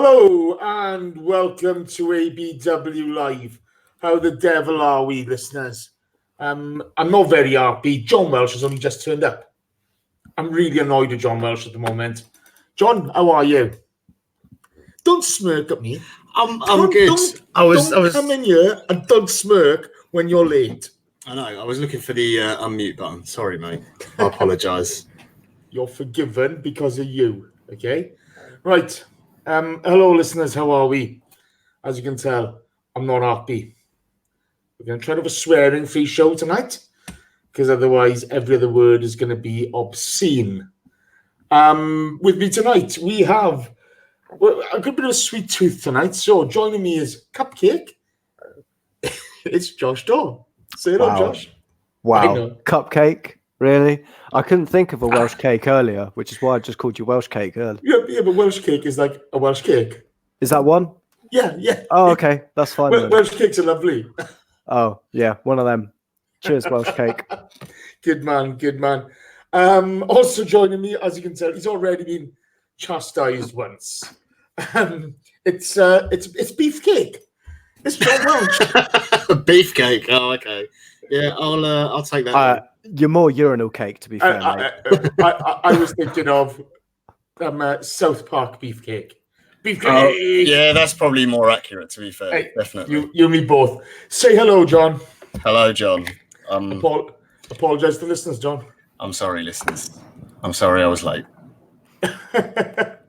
Hello and welcome to ABW Live. How the devil are we, listeners? I'm not very happy. John Welsh has only just turned up. I'm really annoyed with John Welsh at the moment. John, how are you? Don't smirk at me. I'm good. Don't come in here and don't smirk when you're late. I know. I was looking for the unmute button. Sorry, mate. I apologise. You're forgiven because of you. Okay, right. Hello, listeners. How are we? As you can tell, I'm not happy. We're going to try to have a swearing-free show tonight because otherwise every other word is going to be obscene. With me tonight, we have a good bit of a sweet tooth tonight. So joining me is Cupcake. It's Josh Dawn. Say hello, Josh. Wow. Cupcake? Really? I couldn't think of a Welsh cake earlier, which is why I just called you Welsh cake earlier. Yeah, but Welsh cake is like a Welsh cake. Is that one? Yeah. Oh, okay. That's fine. Welsh cakes are lovely. Oh, yeah. One of them. Cheers, Welsh cake. Good man. Also joining me, as you can tell, he's already been chastised once. It's beefcake. It's John Welsh. Beefcake. Oh, okay. Yeah, I'll take that. You're more urinal cake, to be fair, mate. I was thinking of South Park beefcake. Beefcake. Yeah, that's probably more accurate, to be fair. Hey, definitely. You and me both. Say hello, John. Hello, John. Apologise to listeners, John. I'm sorry, listeners. I'm sorry I was late.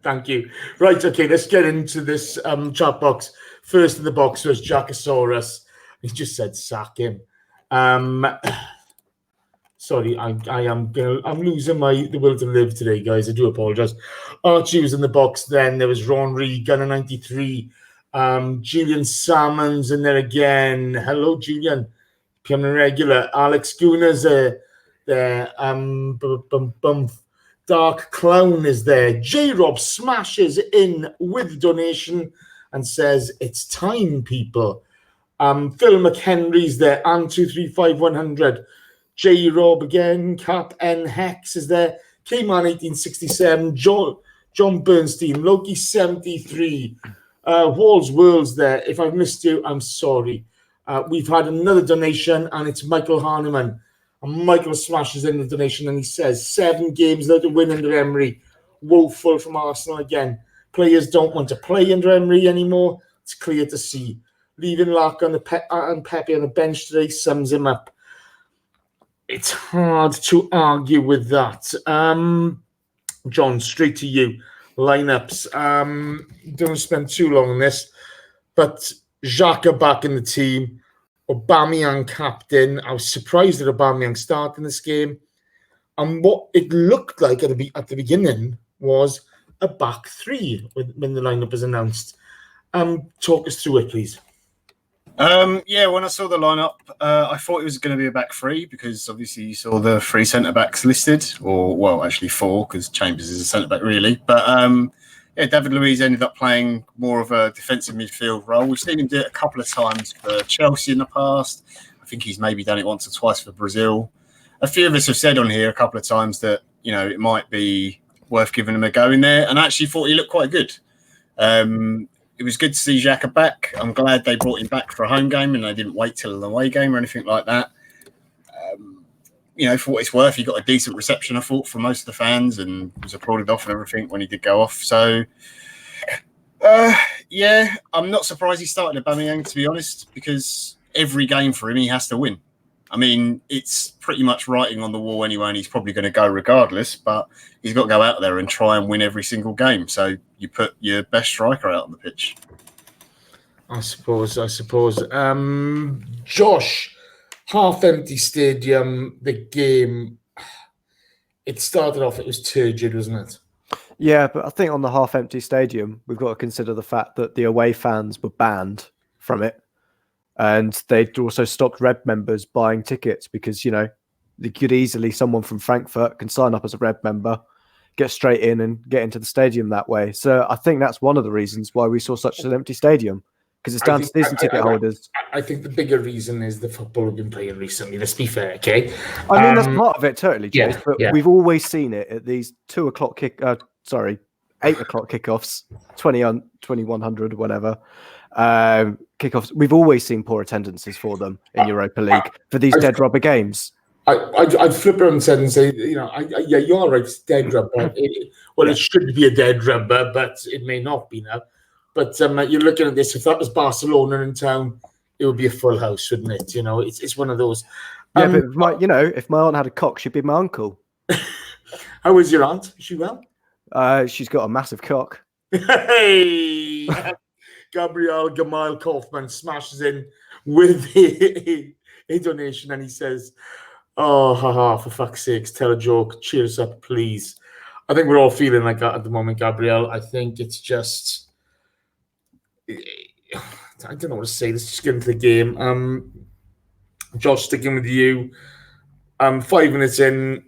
Thank you. Right, okay, let's get into this chat box. First in the box was Jackasaurus. He just said sack him. Sorry, I'm losing the will to live today, guys. I do apologise. Archie was in the box then. There was Ron Reed, Gunner 93, Julian Salmons in there again. Hello, Julian. Becoming regular. Alex Gooners there. Dark Clown is there. J-Rob smashes in with donation and says, it's time, people. Phil McHenry's there. And235100. J-Rob again. Cap N Hex is there. K-Man 1867. John Bernstein. Loki 73. Walls Worlds there. If I've missed you, I'm sorry. We've had another donation, and it's Michael Harneman. And Michael smashes in the donation, and he says, 7 games without a win under Emery. Woeful from Arsenal again. Players don't want to play under Emery anymore. It's clear to see. Leaving Lark and Pepe on the bench today sums him up. It's hard to argue with that. John, straight to you. Lineups. Don't spend too long on this, but Xhaka back in the team. Aubameyang captain. I was surprised that Aubameyang started in this game. And what it looked like at the beginning was a back three when the lineup was announced. Talk us through it, please. When I saw the lineup, I thought it was going to be a back three because obviously you saw the 3 centre-backs listed, actually 4 because Chambers is a centre-back really. But David Luiz ended up playing more of a defensive midfield role. We've seen him do it a couple of times for Chelsea in the past. I think he's maybe done it once or twice for Brazil. A few of us have said on here a couple of times that, it might be worth giving him a go in there, and I actually thought he looked quite good. It was good to see Xhaka back. I'm glad they brought him back for a home game and they didn't wait till an away game or anything like that. For what it's worth, he got a decent reception, I thought, from most of the fans and was applauded off and everything when he did go off. So, I'm not surprised he started Aubameyang, to be honest, because every game for him, he has to win. I mean, it's pretty much writing on the wall anyway, and he's probably going to go regardless, but he's got to go out there and try and win every single game. So you put your best striker out on the pitch. I suppose. Josh, half-empty stadium, the game, it started off, it was turgid, wasn't it? Yeah, but I think on the half-empty stadium, we've got to consider the fact that the away fans were banned from it. And they'd also stopped Red members buying tickets because, they could easily, someone from Frankfurt can sign up as a Red member, get straight in and get into the stadium that way. So I think that's one of the reasons why we saw such an empty stadium, because it's down to season ticket holders. I think the bigger reason is the football we've been playing recently. Let's be fair, okay? I mean, that's part of it, totally, Jace. But we've always seen it at these 2 o'clock 8 o'clock kickoffs, 2100, whatever. Kickoffs. We've always seen poor attendances for them in Europa League for these dead rubber games. I'd flip around and say, yeah, you're right, it's dead rubber. It should be a dead rubber, but it may not be now. But you're looking at this, if that was Barcelona in town, it would be a full house, wouldn't it? It's one of those. Yeah, but if my aunt had a cock, she'd be my uncle. How is your aunt? Is she well? She's got a massive cock. Hey! Gabriel Gamal Kaufman smashes in with a donation, and he says, "Oh, haha, for fuck's sakes, tell a joke. Cheer us up, please." I think we're all feeling like that at the moment, Gabriel. I think it's just... I don't know what to say. Let's just get into the game. Josh, sticking with you. 5 minutes in,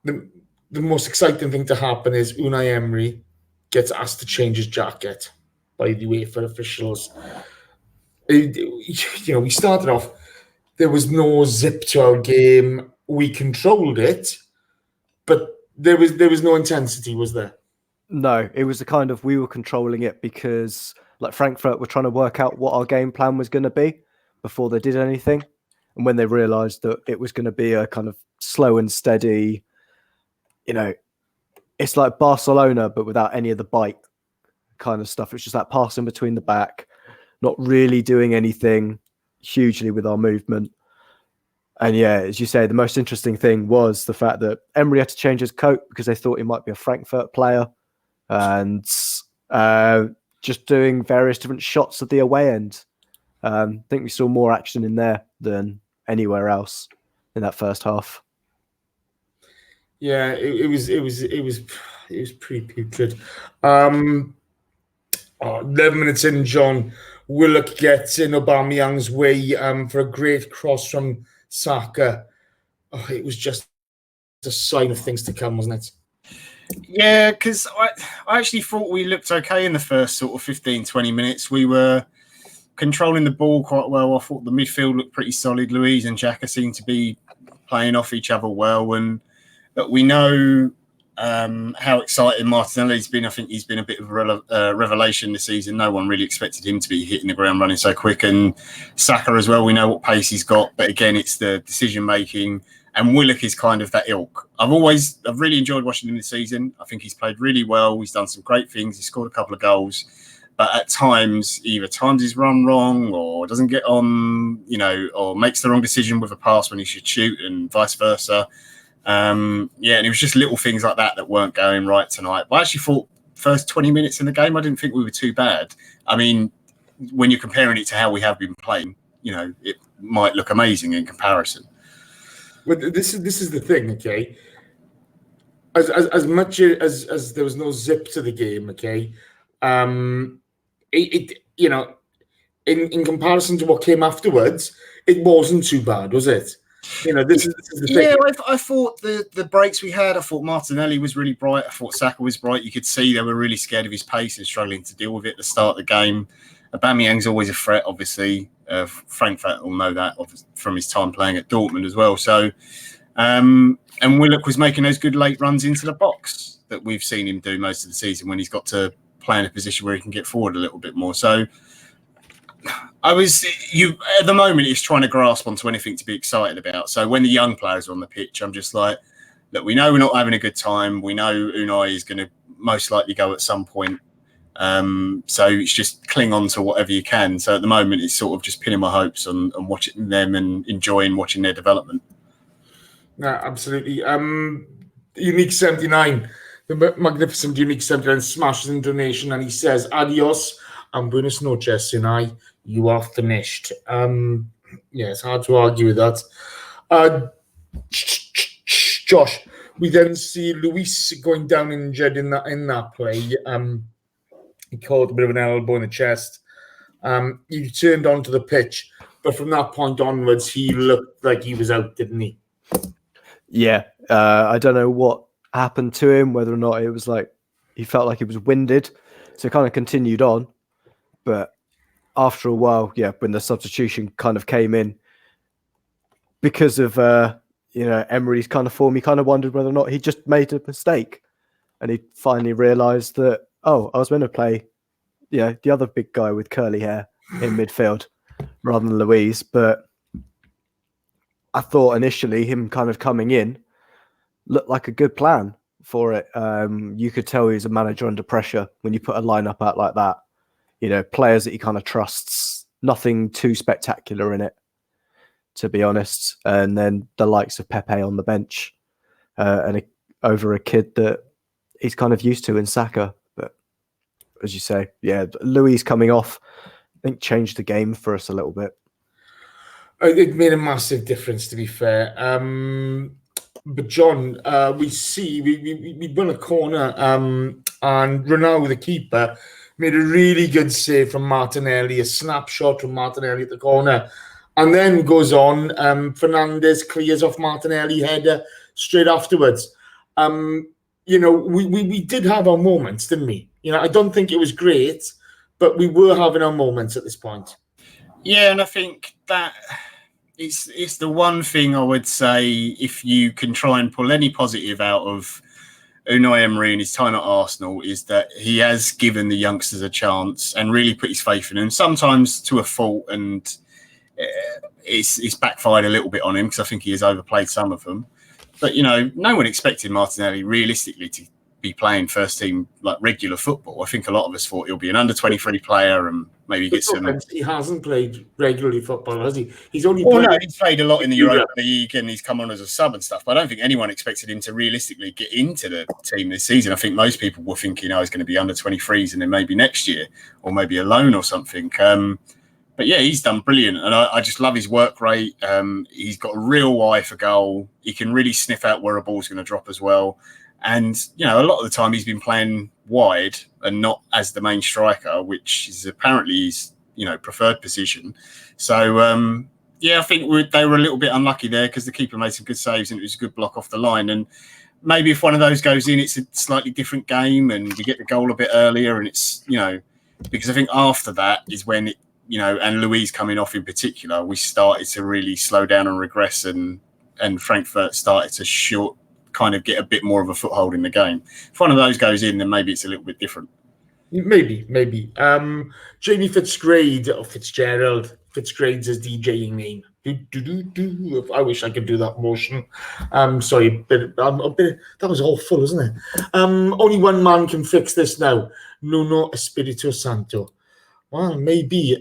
the most exciting thing to happen is Unai Emery gets asked to change his jacket by the UEFA officials. We started off, there was no zip to our game. We controlled it, but there was no intensity, was there? No, it was the kind of, we were controlling it because like Frankfurt were trying to work out what our game plan was going to be before they did anything. And when they realised that it was going to be a kind of slow and steady, it's like Barcelona, but without any of the bite kind of stuff. It's just that passing between the back, not really doing anything hugely with our movement. And yeah, as you say, the most interesting thing was the fact that Emery had to change his coat because they thought he might be a Frankfurt player. And just doing various different shots at the away end. I think we saw more action in there than anywhere else in that first half. Yeah, it was pretty putrid. 11 minutes in, John, Willock gets in Aubameyang's way for a great cross from Xhaka. It was just a sign of things to come, wasn't it? Yeah, because I actually thought we looked okay in the first sort of 15, 20 minutes. We were controlling the ball quite well. I thought the midfield looked pretty solid. Luiz and Xhaka seemed to be playing off each other well. But we know how exciting Martinelli's been. I think he's been a bit of a revelation this season. No one really expected him to be hitting the ground running so quick. And Saka as well, we know what pace he's got. But again, it's the decision-making. And Willock is kind of that ilk. I've really enjoyed watching him this season. I think he's played really well. He's done some great things. He scored a couple of goals. But at times, either times he's run wrong or doesn't get on, or makes the wrong decision with a pass when he should shoot and vice versa. And it was just little things like that weren't going right tonight. But I actually thought first 20 minutes in the game, I didn't think we were too bad. I mean, when you're comparing it to how we have been playing, it might look amazing in comparison. But this is the thing, okay? As much as there was no zip to the game, okay? In comparison to what came afterwards, it wasn't too bad, was it? This is the thing. Yeah, I thought the breaks we had, I thought Martinelli was really bright. I thought Saka was bright. You could see they were really scared of his pace and struggling to deal with it at the start of the game. Aubameyang's always a threat, obviously. Frankfurt will know that from his time playing at Dortmund as well. So, and Willock was making those good late runs into the box that we've seen him do most of the season when he's got to play in a position where he can get forward a little bit more. So, at the moment, he's trying to grasp onto anything to be excited about. So when the young players are on the pitch, I'm just like, look, we know we're not having a good time. We know Unai is going to most likely go at some point. So it's just cling on to whatever you can. So at the moment, it's sort of just pinning my hopes on watching them and enjoying watching their development. Yeah, absolutely. Unique 79, the magnificent Unique 79 smashes in donation, and he says, "Adios and buenas noches, Unai. You are finished." It's hard to argue with that. Josh, we then see Luiz going down injured in that play. He caught a bit of an elbow in the chest. He turned onto the pitch, but from that point onwards, he looked like he was out, didn't he? Yeah, I don't know what happened to him, whether or not it was like he felt like he was winded, so kind of continued on. But after a while, when the substitution kind of came in, because of Emery's kind of form, he kind of wondered whether or not he just made a mistake. and he finally realised that, oh, I was meant to play, the other big guy with curly hair in midfield rather than Luiz. But I thought initially him kind of coming in looked like a good plan for it. You could tell he's a manager under pressure when you put a lineup out like that. Players that he kind of trusts, nothing too spectacular in it, to be honest. And then the likes of Pepe on the bench over a kid that he's kind of used to in Saka. But as you say, Luiz coming off, I think changed the game for us a little bit. It made a massive difference, to be fair. But John, we won a corner, and Ronaldo, the keeper, made a really good save from Martinelli, a snapshot from Martinelli at the corner, and then goes on. Fernandes clears off Martinelli header straight afterwards. We did have our moments, didn't we? I don't think it was great, but we were having our moments at this point. Yeah, and I think that it's the one thing I would say, if you can try and pull any positive out of Unai Emery and his time at Arsenal, is that he has given the youngsters a chance and really put his faith in them, sometimes to a fault, and it's backfired a little bit on him because I think he has overplayed some of them. But, no one expected Martinelli realistically to be playing first team like regular football. I think a lot of us thought he'll be an under-23 player and maybe get some. He hasn't played regularly football, has he? He's only he's played a lot in the Europa League and he's come on as a sub and stuff. But I don't think anyone expected him to realistically get into the team this season. I think most people were thinking, he's going to be under-23s and then maybe next year or maybe a loan or something. But yeah, he's done brilliant, and I just love his work rate. He's got a real eye for goal. He can really sniff out where a ball's going to drop as well. And, a lot of the time he's been playing wide and not as the main striker, which is apparently his, preferred position. So, I think they were a little bit unlucky there because the keeper made some good saves and it was a good block off the line. And maybe if one of those goes in, it's a slightly different game and we get the goal a bit earlier. And it's, because I think after that is when it, and Luiz coming off in particular, we started to really slow down and regress, and Frankfurt started to kind of get a bit more of a foothold in the game. If one of those goes in, then maybe it's a little bit different. Maybe. Jamie Fitzgerald. Fitzgrade's his DJing name. I wish I could do that motion. Sorry, that was awful, wasn't it? Only one man can fix this now. Nuno Espirito Santo. Well, maybe.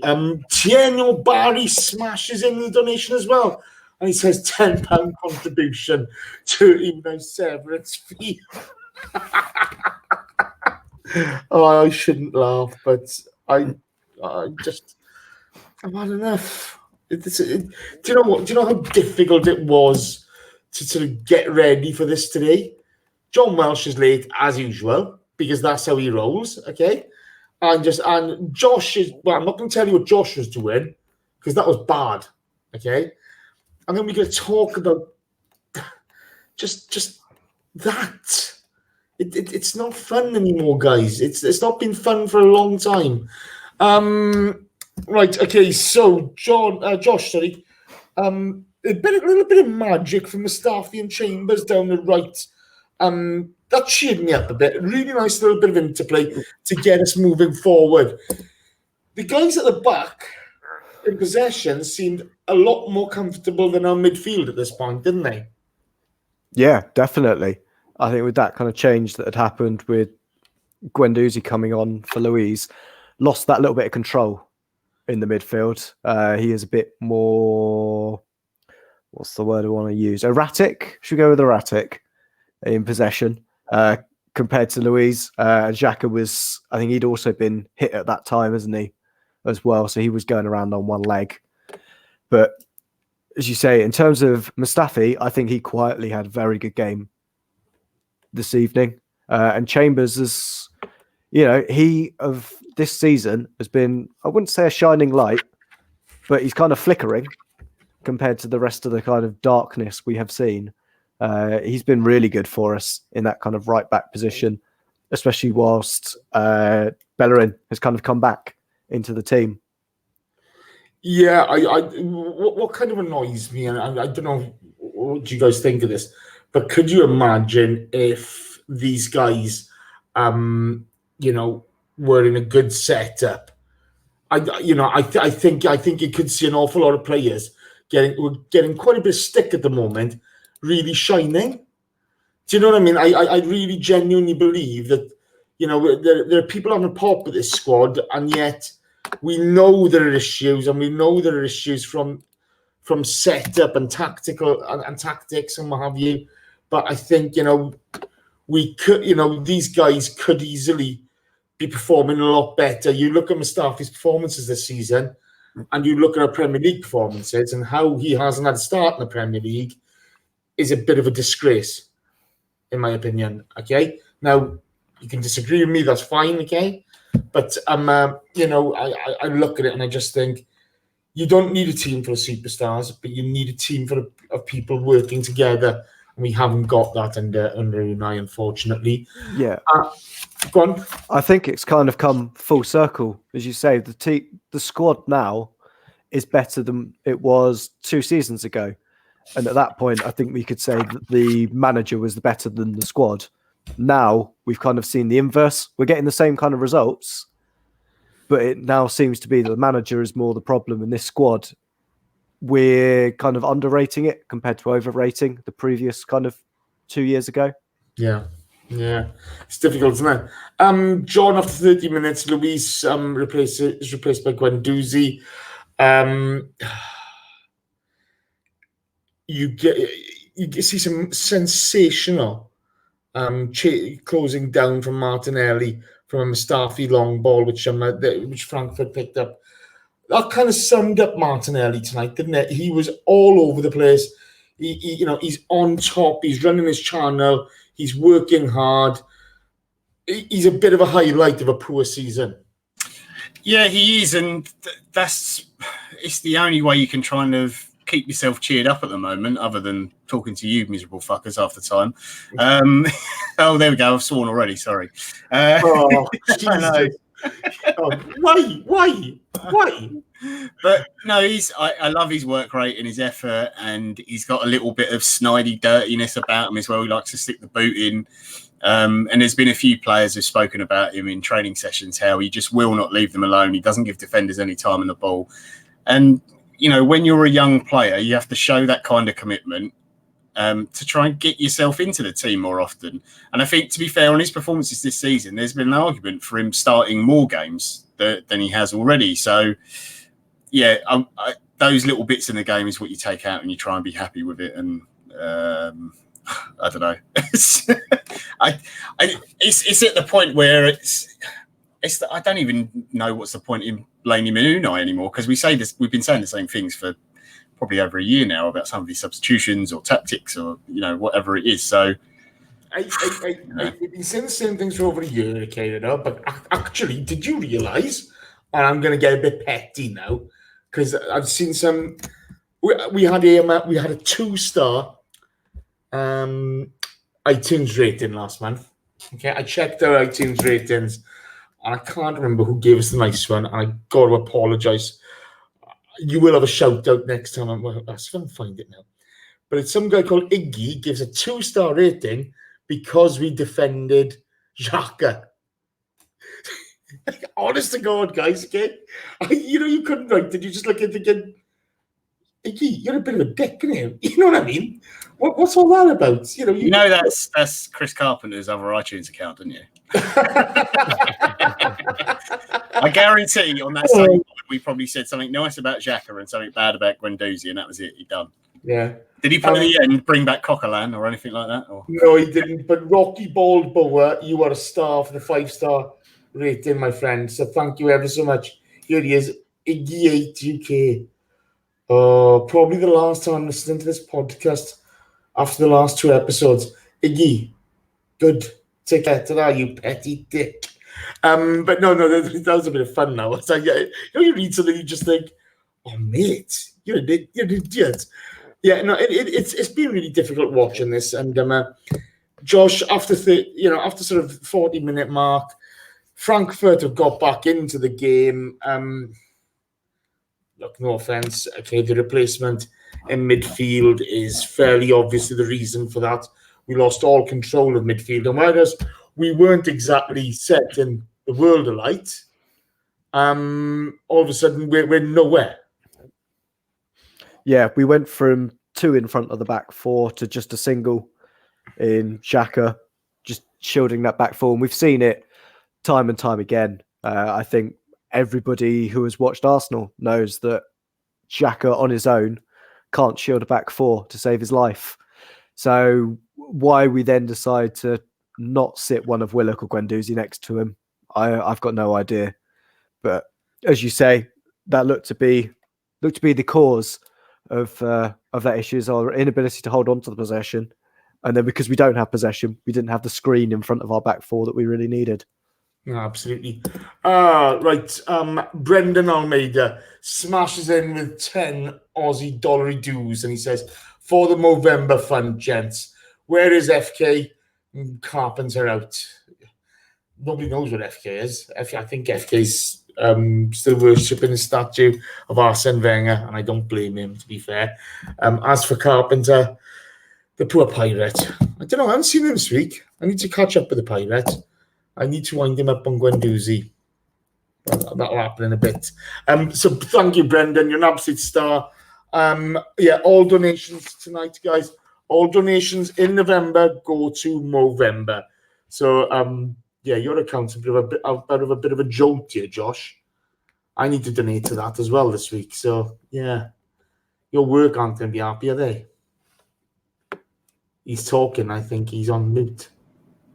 Tierney Barry smashes in the donation as well. And he says £10 contribution to Unai's severance fee. I shouldn't laugh, but I've had enough. Do you know what? Do you know how difficult it was to sort of get ready for this today? John Welsh is late as usual because that's how he rolls. Okay, and Josh is. Well, I'm not going to tell you what Josh was doing because that was bad. Okay. And then we're going to talk about just that. It's not fun anymore, guys. It's not been fun for a long time. Right. Okay. So Josh, sorry. A little bit of magic from Mustafi and Chambers down the right. That cheered me up a bit. Really nice little bit of interplay to get us moving forward. The guys at the back in possession seemed a lot more comfortable than our midfield at this point, didn't they? Yeah, definitely. I think with that kind of change that had happened with Guendouzi coming on for Luiz, lost that little bit of control in the midfield. He is a bit more, what's the word I want to use? Erratic? Should we go with erratic in possession compared to Luiz? Xhaka was, I think he'd also been hit at that time, hasn't he, as well? So he was going around on one leg. But as you say, in terms of Mustafi, I think he quietly had a very good game this evening. And Chambers is, he of this season has been, I wouldn't say a shining light, but he's kind of flickering compared to the rest of the kind of darkness we have seen. He's been really good for us in that kind of right back position, especially whilst Bellerin has kind of come back into the team. Yeah, what kind of annoys me, and I don't know what you guys think of this, but could you imagine if these guys, were in a good setup, I think you could see an awful lot of players getting quite a bit of stick at the moment, really shining. Do you know what I mean? I really genuinely believe that, there are people having a pop with this squad, and yet we know there are issues, and we know there are issues from setup and tactical and tactics and what have you. But I think, we could, these guys could easily be performing a lot better. You look at Mustafi's performances this season, and you look at our Premier League performances, and how he hasn't had a start in the Premier League is a bit of a disgrace, in my opinion. Okay, now you can disagree with me. That's fine. Okay, but I look at it and I just think you don't need a team full of superstars, but you need a team full of people working together. And we haven't got that under Unai, unfortunately. Yeah. Go on. I think it's kind of come full circle, as you say. The squad now is better than it was 2 seasons ago, and at that point, I think we could say that the manager was better than the squad. Now we've kind of seen the inverse. We're getting the same kind of results, but it now seems to be that the manager is more the problem in this squad. We're kind of underrating it compared to overrating the previous kind of 2 years ago. Yeah. It's difficult, isn't it? John, after 30 minutes, Luiz is replaced by Guendouzi. You see some sensational closing down from Martinelli from a Mustafi long ball, which Frankfurt picked up. That kind of summed up Martinelli tonight, didn't it? He was all over the place. He's on top. He's running his channel. He's working hard. He's a bit of a highlight of a poor season. Yeah, he is, and it's the only way you can try and keep yourself cheered up at the moment, other than talking to you miserable fuckers half the time. Oh, there we go. I've sworn already. Sorry. Oh, I know. Why? But no, I love his work rate and his effort, and he's got a little bit of snidey dirtiness about him as well. He likes to stick the boot in. And there's been a few players who've spoken about him in training sessions, how he just will not leave them alone. He doesn't give defenders any time on the ball. And, when you're a young player, you have to show that kind of commitment to try and get yourself into the team more often. And I think, to be fair, on his performances this season, there's been an argument for him starting more games than he has already. So, yeah, those little bits in the game is what you take out and you try and be happy with it. And I don't know. It's at the point where it's I don't even know what's the point in blaming Unai anymore, because we've been saying the same things for probably over a year now about some of these substitutions or tactics or whatever it is. So I've been saying the same things for over a year, okay, but actually, did you realise? And I'm going to get a bit petty now, because I've seen some. We had a 2-star iTunes rating last month. Okay, I checked our iTunes ratings, and I can't remember who gave us the nice one, and I got to apologise. You will have a shout out next time. I'm going to find it now. But it's some guy called Iggy gives a 2-star rating because we defended Xhaka. Honest to God, guys, okay? You couldn't write it. You just look at it again. Iggy, you're a bit of a dick, aren't you? You know what I mean? What's all that about? That's Chris Carpenter's other iTunes account, didn't you? I guarantee on that same we probably said something nice about Xhaka and something bad about Guendouzi, and that was it. He done. Yeah. Did he put at the end bring back Coquelin or anything like that? Or? No, he didn't. But Rocky Baldbower, you are a star for the 5-star rating, my friend. So thank you ever so much. Here he is, Iggy8UK. Probably the last time I'm listening to this podcast after the last 2 episodes. Iggy, good. Take care to that, you petty dick. But no, that was a bit of fun now. It's like, you read something, you just think, oh, mate, you're an idiot. Yeah, no, it's been really difficult watching this. And Josh, after sort of 40-minute mark, Frankfurt have got back into the game. Look, no offense. Okay, the replacement in midfield is fairly obviously the reason for that. we lost all control of midfield. And whereas we weren't exactly setting the world alight, all of a sudden we're nowhere. Yeah, we went from 2 in front of the back 4 to just a single in Xhaka, just shielding that back 4. And we've seen it time and time again. I think everybody who has watched Arsenal knows that Xhaka on his own can't shield a back 4 to save his life. So why we then decide to not sit one of Willock or Guendouzi next to him, I've got no idea. But as you say, that looked to be the cause of that issue, is our inability to hold on to the possession. And then because we don't have possession, we didn't have the screen in front of our back 4 that we really needed. No, absolutely. Right. Brendan Almeida smashes in with 10 Aussie dollary dues, and he says, for the Movember fund, gents, where is FK? Carpenter out. Nobody knows what FK is. I think FK's still worshipping the statue of Arsene Wenger, and I don't blame him, to be fair. As for Carpenter, the poor pirate. I don't know, I haven't seen him this week. I need to catch up with the pirate. I need to wind him up on Guendouzi. That'll happen in a bit. So thank you, Brendan. You're an absolute star. All donations tonight, guys. All donations in November go to Movember. So, your account's a bit of a jolt here, Josh. I need to donate to that as well this week. So, yeah. Your work aren't going to be happy, are they? He's talking. I think he's on mute.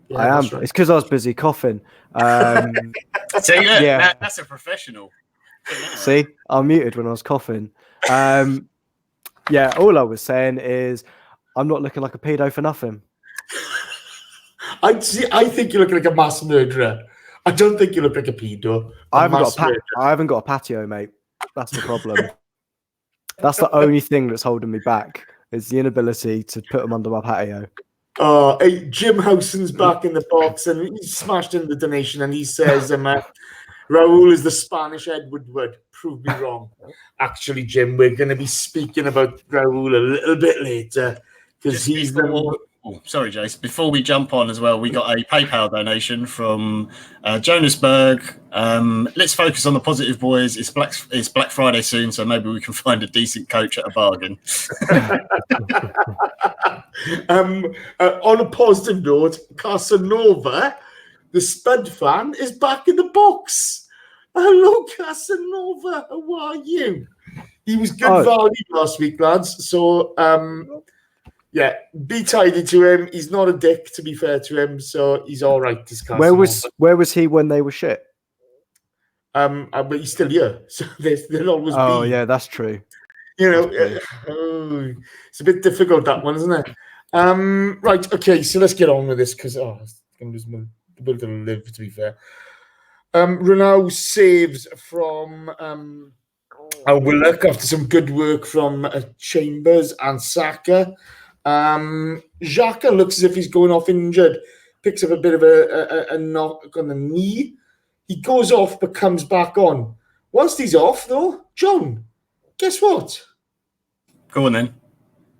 Yeah, I am. Right. It's because I was busy coughing. So yeah, that's a professional. See, I'm muted when I was coughing. All I was saying is I'm not looking like a pedo for nothing. I think you look like a mass murderer. I don't think you look like a pedo. I haven't got a patio, mate. That's the problem. That's the only thing that's holding me back, is the inability to put them under my patio. Hey, Jim Howson's back in the box, and he smashed in the donation, and he says, Raul is the Spanish Edward Wood. Prove me wrong. Actually, Jim, we're going to be speaking about Raul a little bit later, because he's the... Oh, sorry, Jace. Before we jump on as well, we got a PayPal donation from Jonas Berg. Let's focus on the positive, boys. It's Black Friday soon, so maybe we can find a decent coach at a bargain. On a positive note, Casanova, the Spud fan, is back in the box. Hello, Casanova. How are you? He was good value last week, lads. So, be tidy to him. He's not a dick, to be fair to him, so he's all right. Where was he when they were shit? But he's still here, so there'll always be. Oh yeah, that's true. It's a bit difficult, that one, isn't it? Right, okay, so let's get on with this, because I'm just going to live, to be fair. Ronaldo saves from Willock after some good work from Chambers and Saka. Xhaka looks as if he's going off injured, picks up a bit of a knock on the knee. He goes off but comes back on. Whilst he's off, though, John, guess what? Go on then.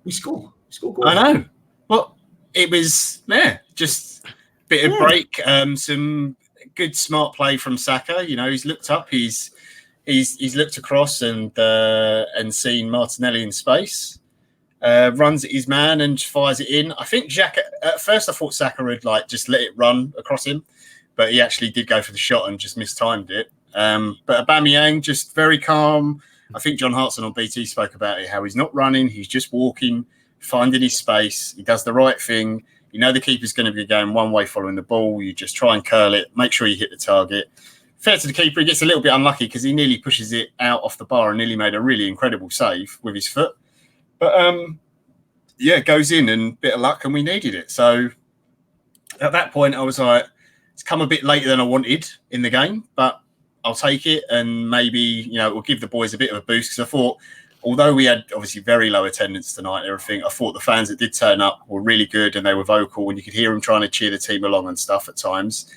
We score. I know. Well, it was just a bit of break. Some good smart play from Saka. He's looked up. He's looked across and seen Martinelli in space. Runs at his man and fires it in. I think Xhaka, at first I thought Saka would just let it run across him, but he actually did go for the shot and just mistimed it. But Aubameyang just very calm. I think John Hartson on BT spoke about it, how he's not running, he's just walking, finding his space. He does the right thing. The keeper's going to be going one way following the ball. You just try and curl it, make sure you hit the target. Fair to the keeper, he gets a little bit unlucky because he nearly pushes it out off the bar and nearly made a really incredible save with his foot. But, it goes in and bit of luck, and we needed it. So at that point, I was like, it's come a bit later than I wanted in the game, but I'll take it, and maybe, it will give the boys a bit of a boost, because I thought, although we had obviously very low attendance tonight and everything, I thought the fans that did turn up were really good, and they were vocal, and you could hear them trying to cheer the team along and stuff at times.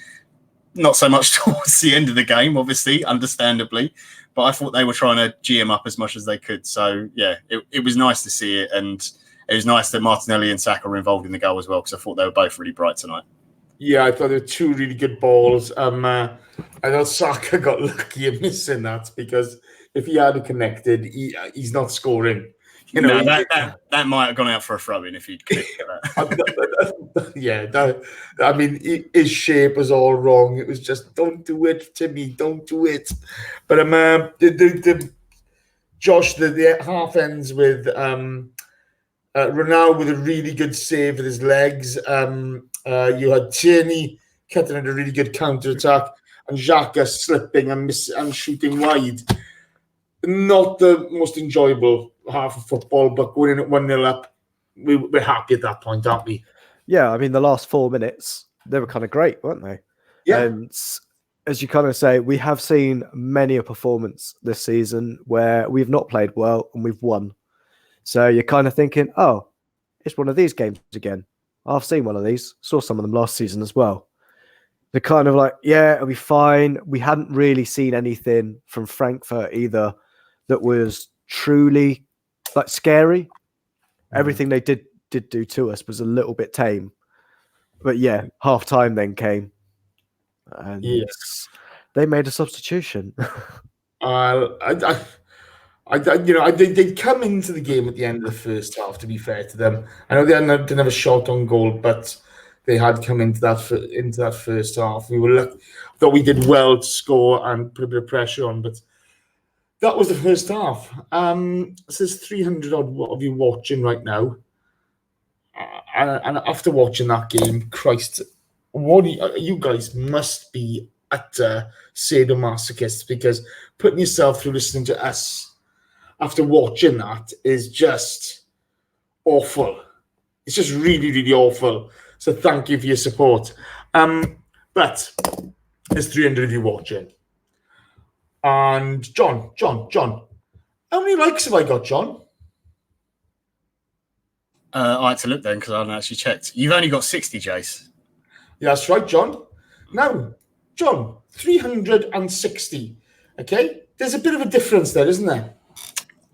Not so much towards the end of the game, obviously, understandably, but I thought they were trying to G them up as much as they could. So, it was nice to see it. And it was nice that Martinelli and Xhaka were involved in the goal as well, because I thought they were both really bright tonight. Yeah, I thought there were two really good balls. I thought Xhaka got lucky in missing that, because if he hadn't connected, he's not scoring. You know, that might have gone out for a throw-in if he'd kicked that. I mean, his shape was all wrong. It was just, don't do it, Timmy, don't do it. But Josh, the half ends with Ronaldo with a really good save with his legs. You had Tierney cutting in a really good counter-attack, and Xhaka slipping and shooting wide. Not the most enjoyable half of football, but going in at 1-0 up, we're happy at that point, aren't we? Yeah, I mean, the last 4 minutes, they were kind of great, weren't they? Yeah. And as you kind of say, we have seen many a performance this season where we've not played well and we've won. So you're kind of thinking, oh, it's one of these games again. I've seen one of these, saw some of them last season as well. They're kind of like, yeah, it'll be fine. We hadn't really seen anything from Frankfurt either that was truly like scary. Everything they did do to us was a little bit tame. But yeah, half time then came. And yes, they made a substitution. They'd come into the game at the end of the first half, to be fair to them. I know they didn't have a shot on goal, but they had come into that first half. We were lucky. I thought we did well to score and put a bit of pressure on, but that was the first half. So there's 300 odd of you watching right now. And after watching that game, Christ, you guys must be utter sadomasochists, because putting yourself through listening to us after watching that is just awful. It's just really, really awful. So thank you for your support. But there's 300 of you watching. And John, how many likes have I got, John? I had to look then because I hadn't actually checked. You've only got 60, Jace. Yeah, that's right, John. Now, John, 360. Okay? There's a bit of a difference there, isn't there?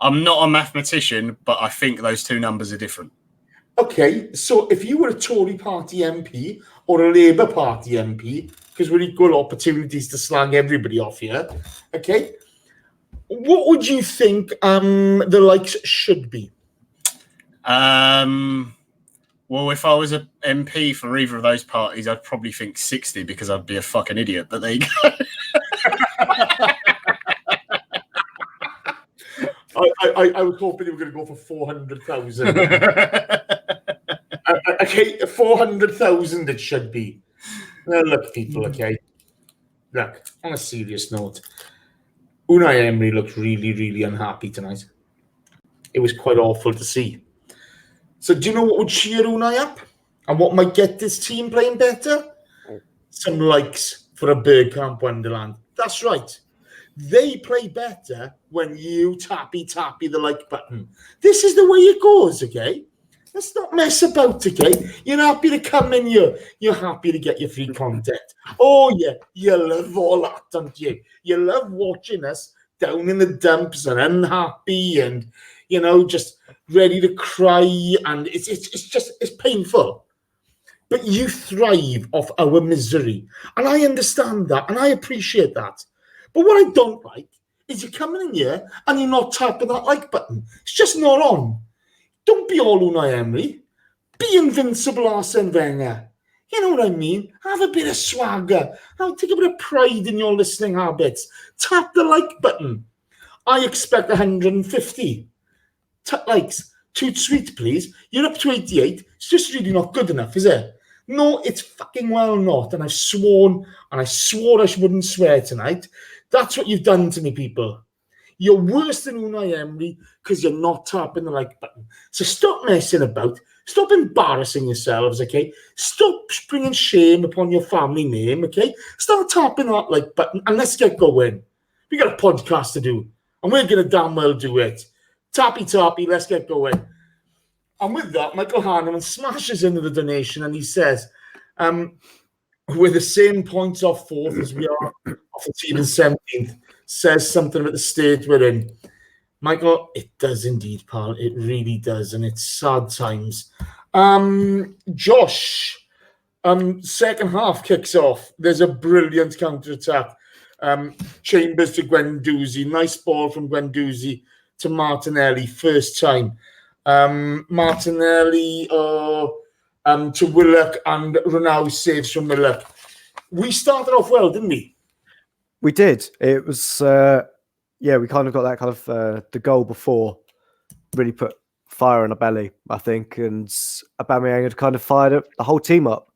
I'm not a mathematician, but I think those two numbers are different. Okay, so if you were a Tory party MP or a Labour Party MP, because we're equal opportunities to slang everybody off here, okay, what would you think the likes should be? Well, if I was an MP for either of those parties, I'd probably think 60 because I'd be a fucking idiot. But there you go. I was hoping you were going to go for 400,000. Okay, 400,000 it should be. Now, look, people, okay? Look, on a serious note, Unai Emery looked really, really unhappy tonight. It was quite awful to see. So do you know what would cheer Unai up? And what might get this team playing better? Some likes for a Bergkamp Wonderland. That's right. They play better when you tappy the like button. This is the way it goes, okay? Let's not mess about, okay? You're happy to come in here. You're happy to get your free content. Oh, yeah, you love all that, don't you? You love watching us down in the dumps and unhappy and, you know, just ready to cry. And it's painful. But you thrive off our misery. And I understand that and I appreciate that. But what I don't like is you're coming in here and you're not tapping that like button. It's just not on. Don't be all Unai Emery. Be invincible Arsene Wenger. You know what I mean? Have a bit of swagger. Take a bit of pride in your listening habits. Tap the like button. I expect 150 likes. Too sweet, please. You're up to 88. It's just really not good enough, is it? No, it's fucking well not. And I've sworn, and I swore I wouldn't swear tonight. That's what you've done to me, people. You're worse than Unai Emery because you're not tapping the like button. So stop messing about. Stop embarrassing yourselves, okay? Stop bringing shame upon your family name, okay? Start tapping that like button and let's get going. We got a podcast to do and we're going to damn well do it. Tappy, let's get going. And with that, Michael Hahnemann smashes into the donation and he says, we're the same points off fourth as we are off the team in 17th. Says something about the state we're in. Michael, it does indeed, pal. It really does, and it's sad times. Josh, second half kicks off. There's a brilliant counter-attack. Chambers to Guendouzi. Nice ball from Guendouzi to Martinelli, first time. Martinelli to Willock, and Ronaldo saves from Willock. We started off well, didn't we? We did. It was, we kind of got that kind of the goal before really put fire in our belly, I think. And Aubameyang had kind of fired the whole team up,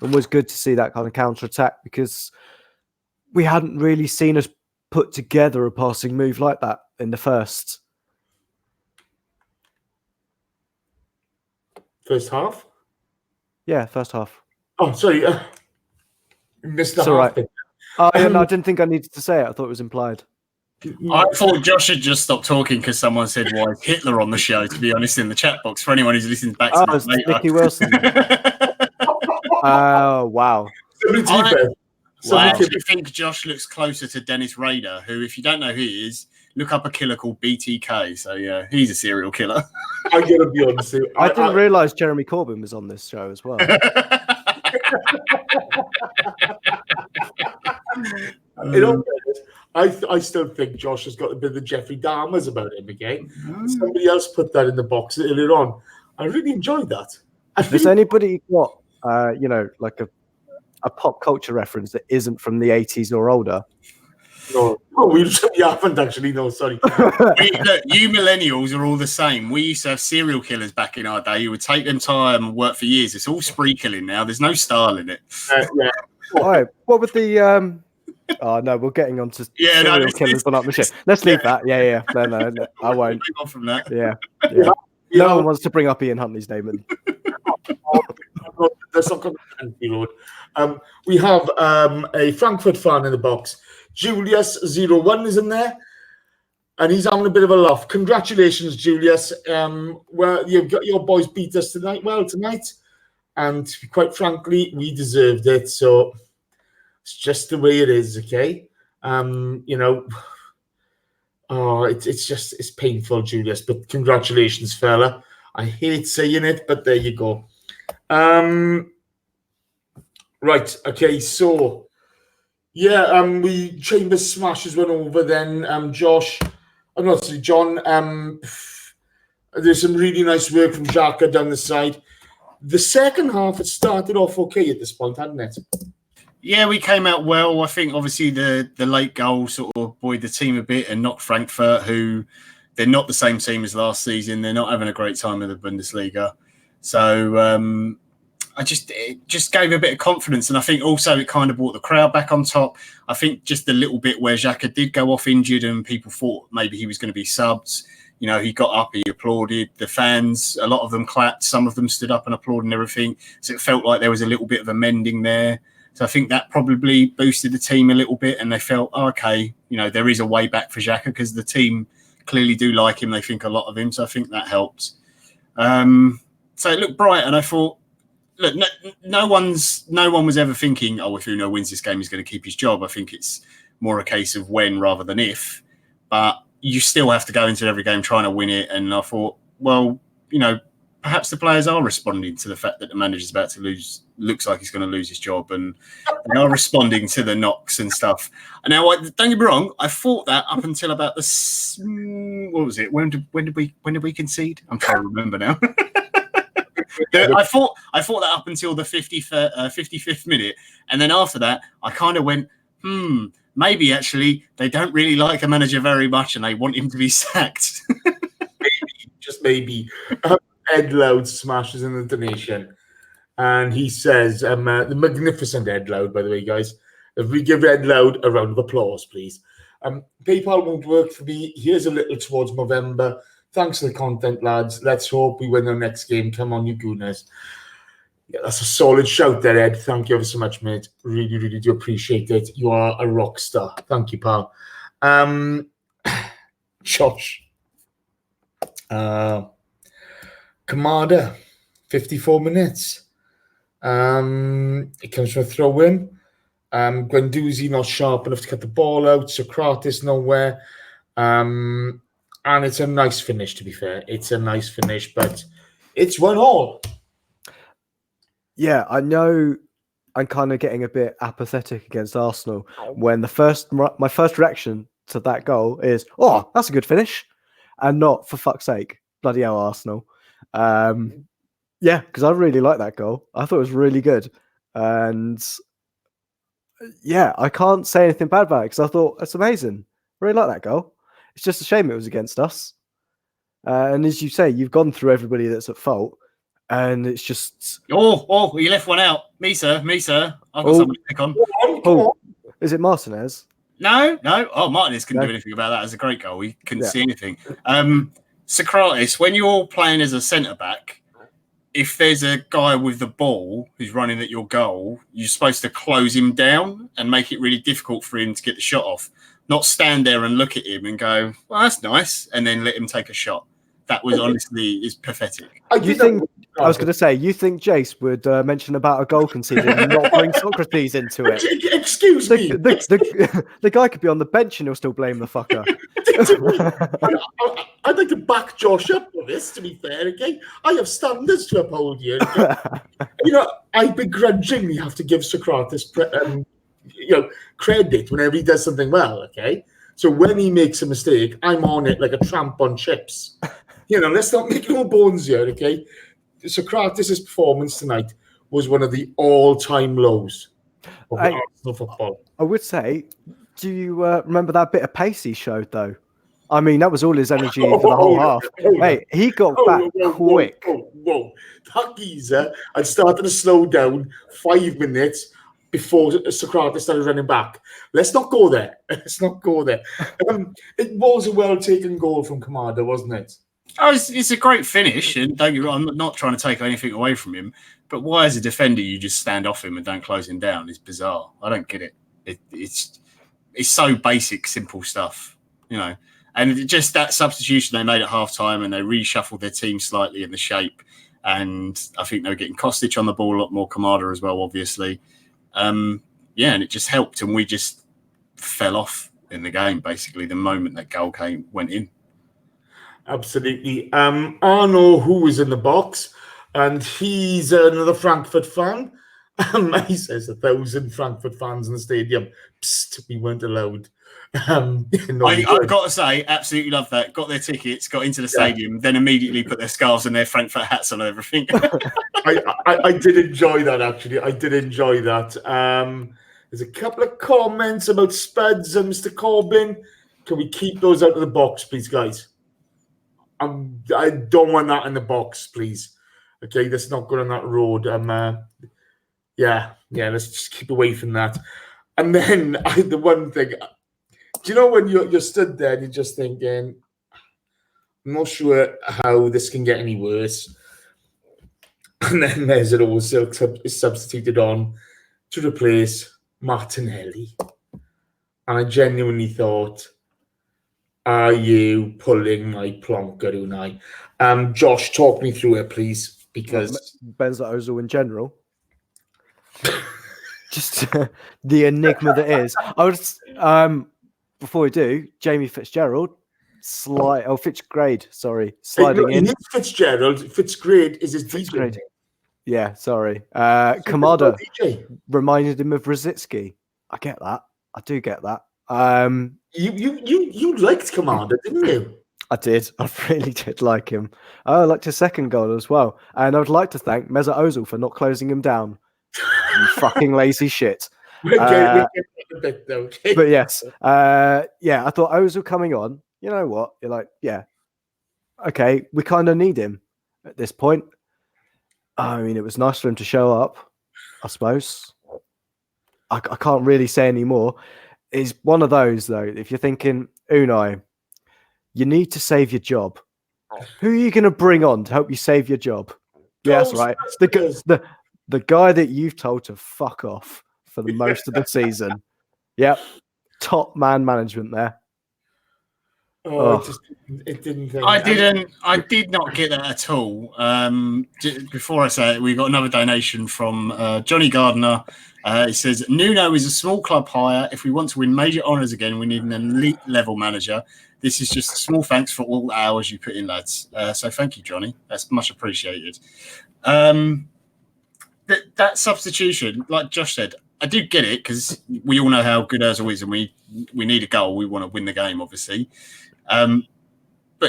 and was good to see that kind of counter attack because we hadn't really seen us put together a passing move like that in the first half. Yeah, first half. Oh, sorry, missed the It's half. all right. Bit. Oh, yeah, no, I didn't think I needed to say it. I thought it was implied. I thought Josh had just stopped talking because someone said, "Why is Hitler on the show?" To be honest, in the chat box for anyone who's listening back to it's later. Nicky Wilson. Oh, wow. I actually think Josh looks closer to Dennis Rader, who, if you don't know who he is, look up a killer called BTK. So, yeah, he's a serial killer. I gotta be honest. I didn't realise Jeremy Corbyn was on this show as well. I still think Josh has got a bit of the Jeffrey Dahmers about him again. Somebody else put that in the box earlier on. I really enjoyed that. Has anybody got, like a pop culture reference that isn't from the 80s or older? No, we haven't actually. No, sorry. Look, you millennials are all the same. We used to have serial killers back in our day. You would take them time and work for years. It's all spree killing now. There's no style in it. Yeah. All right. What with the... Oh, no, we're getting on to serial killers on up the ship. Let's leave that. Yeah. No, I won't. Move on from that. Yeah. No one wants to bring up Ian Huntley's name. There's some kind of road. We have a Frankfurt fan in the box. Julius01 is in there, and he's having a bit of a laugh. Congratulations, Julius. Well, your boys beat us tonight. And quite frankly, we deserved it. So it's just the way it is. Okay, it's painful, Julius. But congratulations, fella. I hate saying it, but there you go. Right. Okay. So. Yeah, we Chambers smashes one over. Then John. There's some really nice work from Xhaka down the side. The second half, it started off okay at this point, hadn't it? Yeah, we came out well. I think obviously the late goal sort of buoyed the team a bit and knocked Frankfurt, who they're not the same team as last season. They're not having a great time in the Bundesliga. So it just gave a bit of confidence, and I think also it kind of brought the crowd back on top. I think just a little bit where Xhaka did go off injured and people thought maybe he was going to be subbed. He got up, he applauded. The fans, a lot of them clapped, some of them stood up and applauded and everything. So it felt like there was a little bit of a mending there. So I think that probably boosted the team a little bit, and they felt, okay, there is a way back for Xhaka because the team clearly do like him. They think a lot of him, so I think that helped. So it looked bright, and I thought, look, no one was ever thinking, if Unai wins this game, he's going to keep his job. I think it's more a case of when rather than if. But you still have to go into every game trying to win it. And I thought, well, perhaps the players are responding to the fact that the manager's about to lose, looks like he's going to lose his job, and they are responding to the knocks and stuff. And now, don't get me wrong, I thought that up until about what was it? When did we concede? I'm trying to remember now. I thought that up until the 55th minute, and then after that, I kind of went, maybe actually they don't really like the manager very much, and they want him to be sacked. Maybe. Ed Loud smashes in the donation, and he says, the magnificent Ed Loud, by the way, guys. If we give Ed Loud a round of applause, please. PayPal won't work for me. Here's a little towards November. Thanks for the content, lads. Let's hope we win the next game. Come on, you Gooners. Yeah, that's a solid shout there, Ed. Thank you ever so much, mate. Really, really do appreciate it. You are a rock star. Thank you, pal. Josh. Kamada, 54 minutes. It comes from a throw-in. Guendouzi not sharp enough to cut the ball out. Sokratis nowhere. And it's a nice finish, to be fair. It's a nice finish, but it's 1-1. Yeah, I know I'm kind of getting a bit apathetic against Arsenal when my first reaction to that goal is, oh, that's a good finish. And not, for fuck's sake, bloody hell, Arsenal. Yeah, because I really like that goal. I thought it was really good. And yeah, I can't say anything bad about it because I thought it's amazing. Really like that goal. It's just a shame it was against us. And as you say, you've gone through everybody that's at fault. And it's just... Oh, you left one out. Me, sir. I've got somebody to pick on. Is it Martinez? No. Oh, Martinez couldn't do anything about that. It was a great goal. He couldn't see anything. Sokratis, when you're playing as a centre-back, if there's a guy with the ball who's running at your goal, you're supposed to close him down and make it really difficult for him to get the shot off. Not stand there and look at him and go, well, that's nice, and then let him take a shot. That was honestly is pathetic. I was going to say, you think Jace would mention about a goal conceded and not bring Sokratis into it? Excuse me. The guy could be on the bench and he'll still blame the fucker. I'd like to back Josh up for this, to be fair, okay? I have standards to uphold here. Okay? I begrudgingly have to give Sokratis credit whenever he does something well, okay? So when he makes a mistake, I'm on it like a tramp on chips. Let's not make no bones here, okay? Sokratis' performance tonight was one of the all-time lows of Arsenal football. I would say, do you remember that bit of pace he showed, though? I mean, that was all his energy for the whole half. Hey, he got back quick. Whoa. That geezer had started to slow down 5 minutes before Sokratis started running back. Let's not go there. It was a well-taken goal from Kamada, wasn't it? Oh, it's a great finish, and don't get me wrong, I'm not trying to take anything away from him, but why as a defender you just stand off him and don't close him down is bizarre. I don't get it. It's so basic, simple stuff, And just that substitution they made at half-time and they reshuffled their team slightly in the shape, and I think they were getting Kostic on the ball a lot more, Kamada as well, obviously. And it just helped, and we just fell off in the game, basically, the moment that goal went in. Absolutely. Arno, who was in the box, and he's another Frankfurt fan. He says 1,000 Frankfurt fans in the stadium. Psst, we weren't allowed. I've got to say, absolutely love that. Got their tickets, got into the stadium, then immediately put their scarves and their Frankfurt hats on and everything. I did enjoy that, actually. There's a couple of comments about Spuds and Mr. Corbyn. Can we keep those out of the box, please, guys? I don't want that in the box, please. Okay, let's not go on that road. Let's just keep away from that. And then the one thing, do you know when you're stood there and you're just thinking, I'm not sure how this can get any worse. And then there's it also substituted on to replace Martinelli. And I genuinely thought, are you pulling my plonker, Unai? Josh, talk me through it, please, because Mesut Ozil in general, just the enigma that is. I was before we do, Jamie Fitzgerald, Fitzgrade, sliding in. Fitzgerald, Fitzgrade is his DJ. Yeah, sorry. Kamada reminded him of Rosicky. I get that. I do get that. You liked Kamada, didn't you? I did. I really did like him. I liked his second goal as well. And I would like to thank Mesut Ozil for not closing him down. You fucking lazy shit. Okay. But yes. I thought Ozil coming on, you know what? You're like, yeah. Okay, we kind of need him at this point. I mean, it was nice for him to show up, I suppose. I can't really say any more. It's one of those, though. If you're thinking, Unai, you need to save your job. Who are you going to bring on to help you save your job? Yes, right. The guy that you've told to fuck off for the most of the season. Yep. Top man management there. It didn't. I did not get that at all. Before I say it, we got another donation from Johnny Gardner. It says, Nuno is a small club hire. If we want to win major honours again, we need an elite level manager. This is just a small thanks for all the hours you put in, lads. So thank you, Johnny. That's much appreciated. That substitution, like Josh said, I do get it because we all know how good Ozil is, and we need a goal. We want to win the game, obviously. But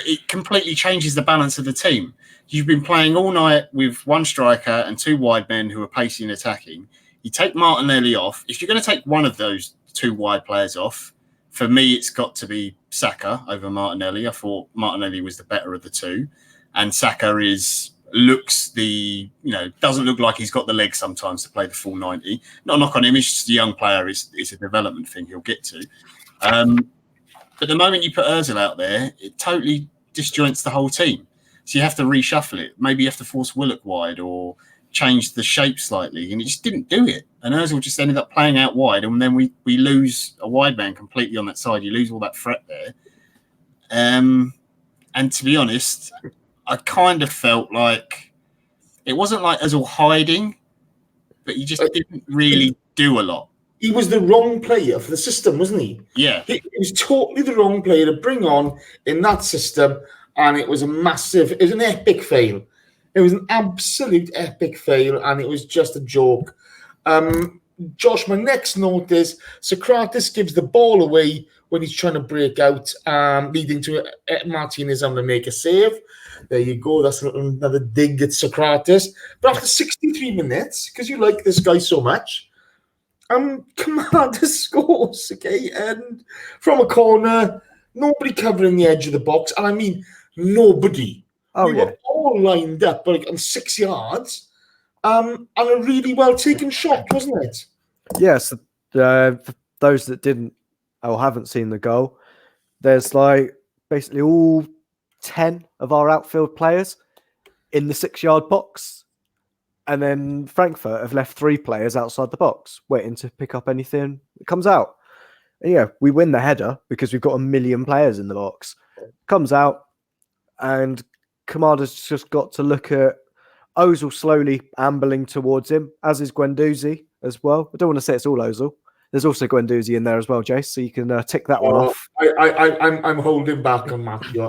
it completely changes the balance of the team. You've been playing all night with one striker and two wide men who are pacey and attacking. You take Martinelli off. If you're going to take one of those two wide players off, for me, it's got to be Saka over Martinelli. I thought Martinelli was the better of the two. And Saka doesn't look like he's got the legs sometimes to play the full 90. Not a knock on him. He's just a young player. It's a development thing he'll get to. But the moment you put Ozil out there, it totally disjoints the whole team. So you have to reshuffle it. Maybe you have to force Willock wide or change the shape slightly. And he just didn't do it. And Ozil just ended up playing out wide. And then we lose a wide man completely on that side. You lose all that threat there. And to be honest, I kind of felt like it wasn't like Ozil hiding, but he just didn't really do a lot. He was the wrong player for the system, wasn't he? Yeah. He was totally the wrong player to bring on in that system, and it was an epic fail. It was an absolute epic fail, and it was just a joke. Josh, my next note is Sokratis gives the ball away when he's trying to break out, leading to Martinez having to make a save. There you go. That's another dig at Sokratis. But after 63 minutes, because you like this guy so much, Commander scores, okay? And from a corner, nobody covering the edge of the box. And I mean, nobody. We were all lined up like on 6 yards. And a really well-taken shot, wasn't it? Yes. For those that didn't or haven't seen the goal, there's like basically all 10 of our outfield players in the 6-yard box. And then Frankfurt have left 3 players outside the box, waiting to pick up anything that comes out. And yeah, we win the header because we've got 1 million players in the box. Comes out, and Kamada's just got to look at Ozil slowly ambling towards him, as is Guendouzi as well. I don't want to say it's all Ozil. There's also Guendouzi in there as well, Jace, so you can tick that one off. I'm holding back on Matthew.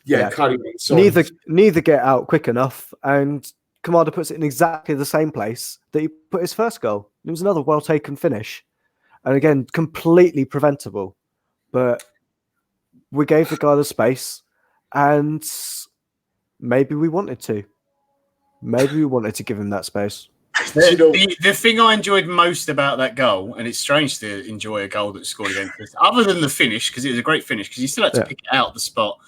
Carry on. Sorry. Neither get out quick enough, and Kamada puts it in exactly the same place that he put his first goal. It was another well-taken finish, and again, completely preventable. But we gave the guy the space, and maybe we wanted to. Maybe we wanted to give him that space. The thing I enjoyed most about that goal, and it's strange to enjoy a goal that's scored against us, other than the finish, because it was a great finish, because you still had to pick it out the spot,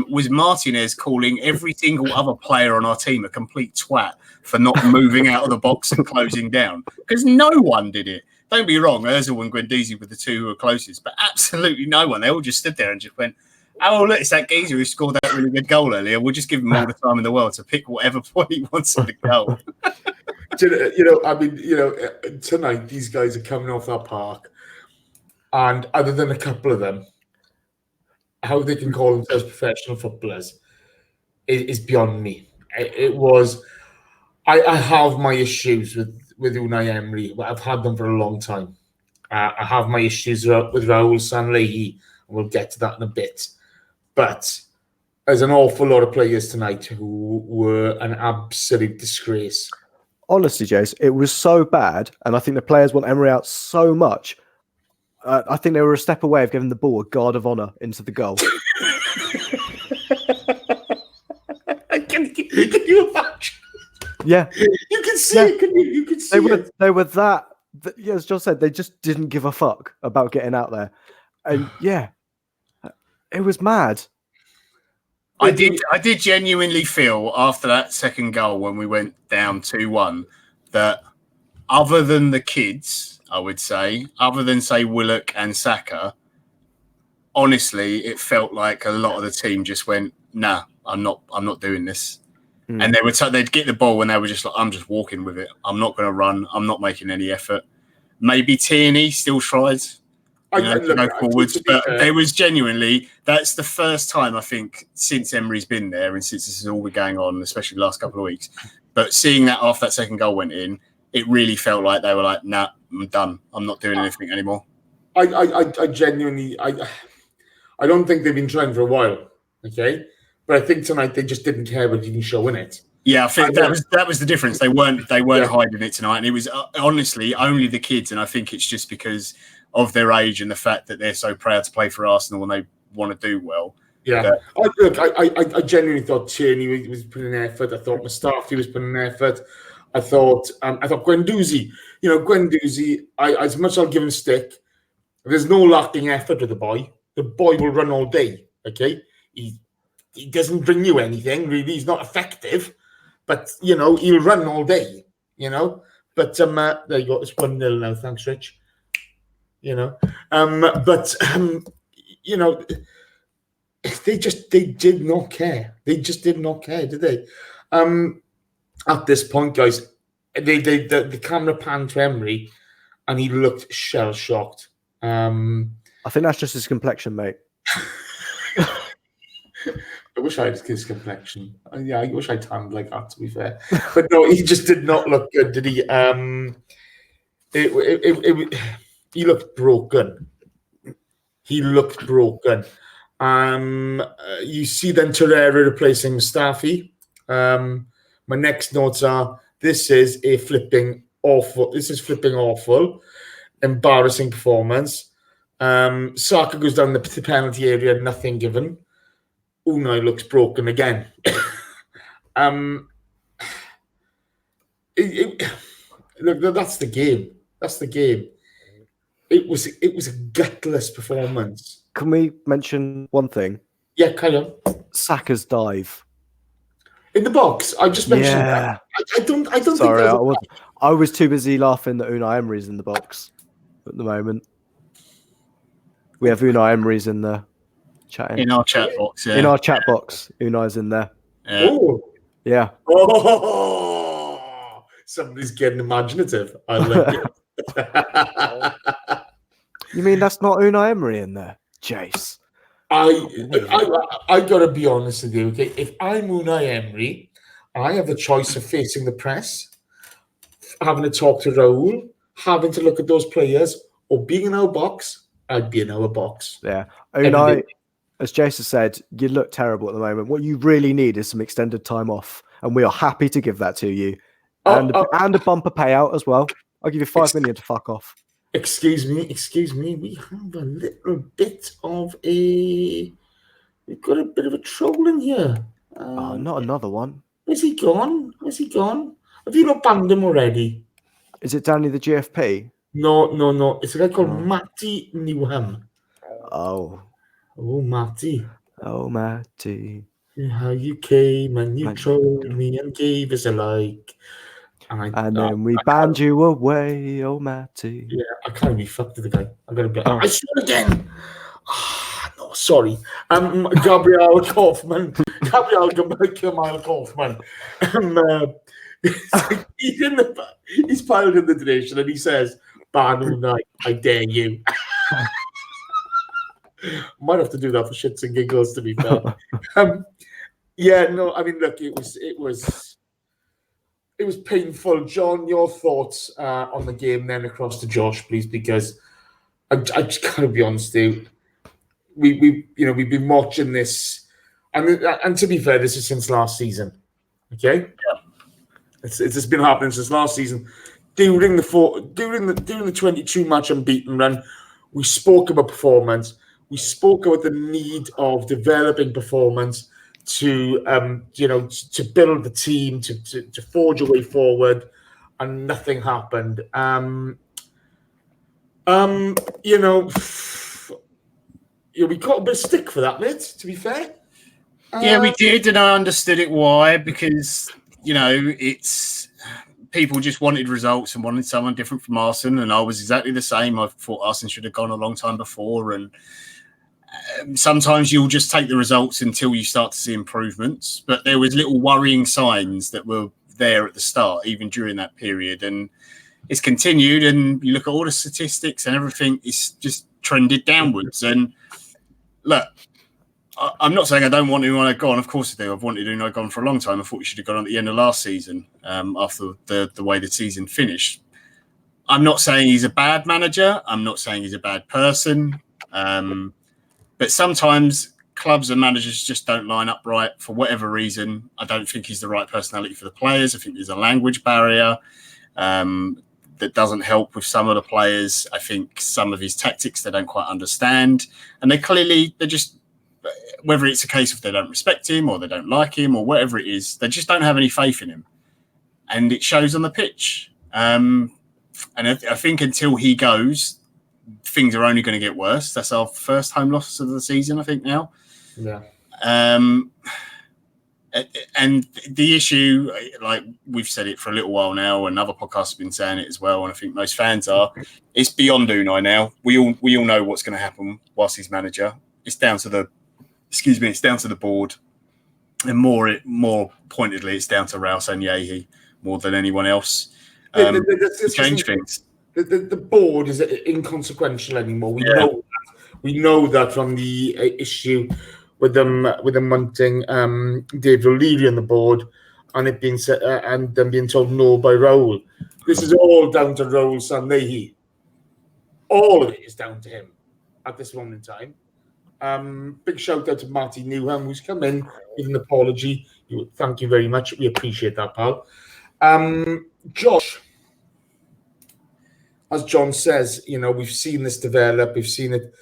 was Martinez calling every single other player on our team a complete twat for not moving out of the box and closing down, because no one did it. Don't be wrong, Ozil and Guendouzi were the two who were closest, but absolutely no one. They all just stood there and just went, oh, look, it's that geezer who scored that really good goal earlier. We'll just give him all the time in the world to pick whatever point he wants in the goal. Tonight these guys are coming off that park, and other than a couple of them, how they can call themselves professional footballers is beyond me. I have my issues with Unai Emery. I've had them for a long time. I have my issues with Raul Sanllehi, and we'll get to that in a bit. But there's an awful lot of players tonight who were an absolute disgrace. Honestly, Jace, it was so bad, and I think the players want Emery out so much. I think they were a step away of giving the ball a guard of honour into the goal. Can you imagine? Yeah, you can see it. You can see it. They were that. As John said, they just didn't give a fuck about getting out there, and yeah, it was mad. I did genuinely feel after that second goal when we went down 2-1 that other than the kids, I would say, other than say Willock and Saka, honestly, it felt like a lot of the team just went, nah, I'm not doing this. And they'd get the ball and they were just like, I'm just walking with it. I'm not going to run. I'm not making any effort. Maybe Tierney still tries. To go forwards, but there was genuinely, that's the first time I think since Emery's been there and since this has all been going on, especially the last couple of weeks. But seeing that after that second goal went in, it really felt like they were like, nah, I'm done. I'm not doing anything anymore. I genuinely, I don't think they've been trying for a while. Okay, but I think tonight they just didn't care about even showing it. Yeah, I think that was the difference. They weren't hiding it tonight, and it was honestly only the kids. And I think it's just because of their age and the fact that they're so proud to play for Arsenal and they want to do well. Yeah, I genuinely thought Tierney was putting an effort. I thought Mustafi was putting an effort. I thought Guendouzi. Guendouzi. As much as I'll give him stick, there's no lacking effort with the boy. The boy will run all day. Okay, he doesn't bring you anything really. He's not effective, but he'll run all day. But there you go. It's 1-0 now. Thanks, Rich. They did not care. They just did not care, did they? At this point, guys, the camera panned to Emery, and he looked shell shocked. I think that's just his complexion, mate. I wish I had his complexion. Yeah, I wish I tanned like that, to be fair. But no, he just did not look good, did he? He looked broken. You see then Torreira replacing Mustafi. My next notes are: this is flipping awful, embarrassing performance. Xhaka goes down the penalty area, nothing given. Unai looks broken again. Look, that's the game. It was a gutless performance. Can we mention one thing? Yeah, carry on. Saka's dive in the box. I just mentioned that. I don't. Sorry, I was too busy laughing that Unai Emery's in the box at the moment. We have Unai Emery's in the chat. In our chat box, yeah. In our chat box, Unai's in there. Yeah. Oh. Yeah. Oh, somebody's getting imaginative. I like it. You mean that's not Unai Emery in there, Jace? I gotta be honest with you, okay? If I'm Unai Emery and I have the choice of facing the press, having to talk to Raul, having to look at those players, or being in our box, I'd be in our box. Yeah. Unai, as Jason said, you look terrible at the moment. What you really need is some extended time off, and we are happy to give that to you. And a bumper payout as well. I'll give you $5 million to fuck off. Excuse me. We have a little bit of we've got a bit of a troll in here. Not another one. Where's he gone? Have you not banned him already? Is it Danny the GFP? No. It's a guy called Matty Newham. Oh, Matty. Oh, Matty. How you came and you trolled me and gave us a like. And then we banned you away, oh Matty. Yeah, I can't be fucked with the guy. I'm gonna be. I should again. No, sorry. Gabriel Kaufman. He's piled in the donation and he says, "Ban Unai, I dare you." Might have to do that for shits and giggles, to be fair. Yeah, no, I mean, look, it was painful. John, your thoughts on the game then across to Josh, please, because I just gotta be honest with you. We've been watching this, and to be fair, this is since last season. Okay, yeah, it's been happening since last season. During the 22 match unbeaten run, we spoke about performance. We spoke about the need of developing performance to build the team, to forge a way forward, and nothing happened. We got a bit of stick for that, mate, to be fair. Yeah, we did, and I understood it why, because it's people just wanted results and wanted someone different from Arsene, and I was exactly the same. I thought Arsene should have gone a long time before, and sometimes you'll just take the results until you start to see improvements. But there was little worrying signs that were there at the start, even during that period, and it's continued. And you look at all the statistics and everything; it's just trended downwards. And look, I'm not saying I don't want Unai gone. Of course I do. I've wanted Unai gone for a long time. I thought we should have gone at the end of last season after the way the season finished. I'm not saying he's a bad manager. I'm not saying he's a bad person. But But sometimes clubs and managers just don't line up right for whatever reason. I don't think he's the right personality for the players. I think there's a language barrier that doesn't help with some of the players. I think some of his tactics they don't quite understand. And they're just, whether it's a case of they don't respect him or they don't like him or whatever it is, they just don't have any faith in him. And it shows on the pitch. And I think until he goes, things are only going to get worse. That's our first home loss of the season, I think, now. Yeah. And the issue, like we've said it for a little while now, and other podcasts have been saying it as well, and I think most fans are, it's beyond Unai now. We all know what's going to happen whilst he's manager. It's down to the board. And more pointedly, it's down to Raul Sanllehi more than anyone else. To change things. The board is inconsequential anymore. We know that from the issue with them wanting David O'Leary on the board, and it being said, and them being told no by Raul. This is all down to Raul Sanllehi. All of it is down to him at this moment in time. Big shout out to Marty Newham, who's come in with an apology. Thank you very much. We appreciate that, pal. Josh, as John says, we've seen this develop. We've seen it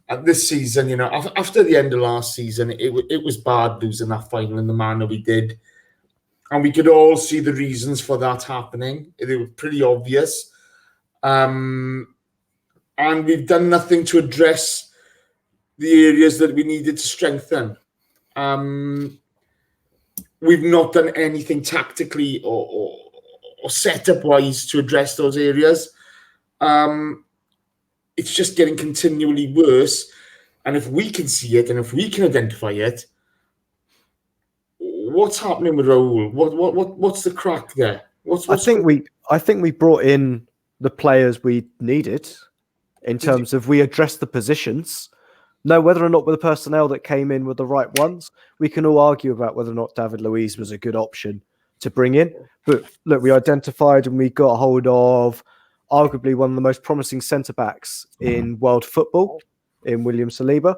at this season. After the end of last season, it was bad losing that final in the manner we did. And we could all see the reasons for that happening. They were pretty obvious. And we've done nothing to address the areas that we needed to strengthen. We've not done anything tactically or setup-wise to address those areas. It's just getting continually worse. And if we can see it and if we can identify it, what's happening with Raul? What's the crack there? I think we brought in the players we needed in terms of we addressed the positions. No, whether or not with the personnel that came in were the right ones, we can all argue about whether or not David Luiz was a good option to bring in. But look, we identified and we got hold of arguably one of the most promising centre-backs in world football, in William Saliba.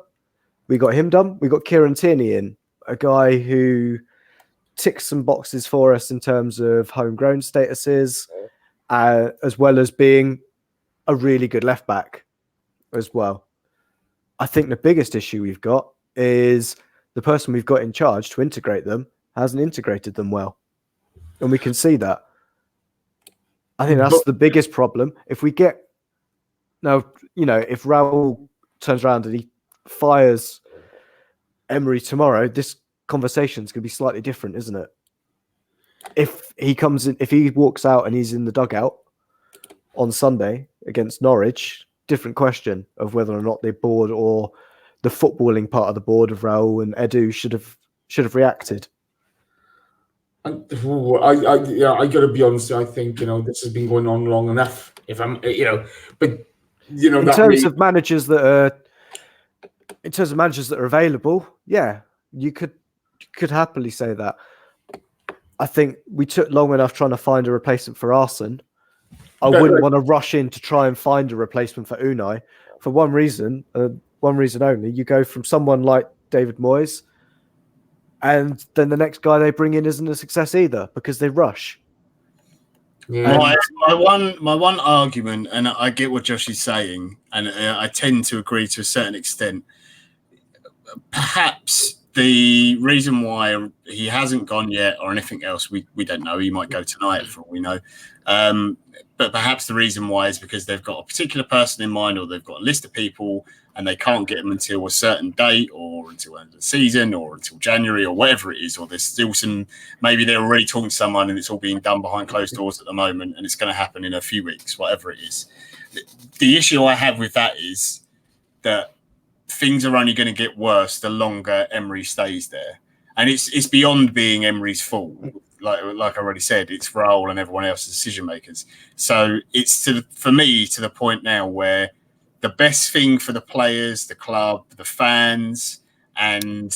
We got him done. We got Kieran Tierney in, a guy who ticks some boxes for us in terms of homegrown statuses, as well as being a really good left-back as well. I think the biggest issue we've got is the person we've got in charge to integrate them hasn't integrated them well. And we can see that. I think that's the biggest problem. If we get... Now, if Raul turns around and he fires Emery tomorrow, this conversation's going to be slightly different, isn't it? If he walks out and he's in the dugout on Sunday against Norwich, different question of whether or not the board or the footballing part of the board of Raul and Edu should have reacted. I got to be honest. I think this has been going on long enough. If I'm, but in terms of managers that are available, yeah, you could happily say that. I think we took long enough trying to find a replacement for Arsene. I wouldn't want to rush in to try and find a replacement for Unai for one reason only. You go from someone like David Moyes, and then the next guy they bring in isn't a success either because they rush. Yeah. My one argument, and I get what Josh is saying, and I tend to agree to a certain extent. Perhaps the reason why he hasn't gone yet or anything else, we don't know. He might go tonight for all we know. But perhaps the reason why is because they've got a particular person in mind or they've got a list of people and they can't get them until a certain date or until the end of the season or until January or whatever it is. Or there's still maybe they're already talking to someone and it's all being done behind closed doors at the moment and it's going to happen in a few weeks, whatever it is. The issue I have with that is that things are only going to get worse the longer Emery stays there. And it's beyond being Emery's fault. Like I already said, it's Raul and everyone else's decision makers. So it's for me to the point now where the best thing for the players, the club, the fans, and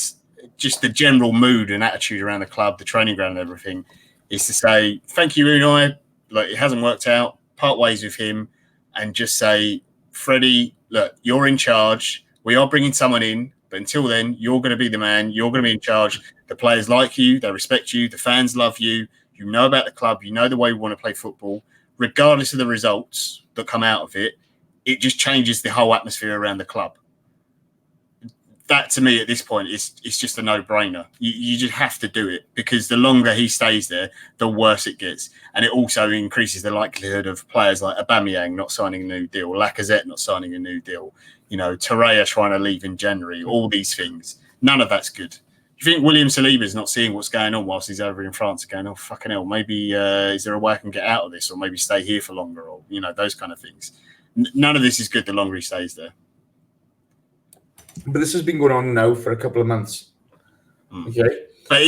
just the general mood and attitude around the club, the training ground and everything, is to say, thank you, Unai. It hasn't worked out. Part ways with him and just say, Freddie, look, you're in charge. We are bringing someone in. But until then, you're going to be the man. You're going to be in charge. The players like you. They respect you. The fans love you. You know about the club. You know the way we want to play football. Regardless of the results that come out of it, it just changes the whole atmosphere around the club. That, to me, at this point, it's just a no-brainer. You just have to do it, because the longer he stays there, the worse it gets. And it also increases the likelihood of players like Aubameyang not signing a new deal, Lacazette not signing a new deal, Torreira trying to leave in January, all these things. None of that's good. You think William Saliba's not seeing what's going on whilst he's over in France, going, oh, fucking hell, maybe is there a way I can get out of this, or maybe stay here for longer, or, those kind of things. None of this is good the longer he stays there. But this has been going on now for a couple of months. Okay. But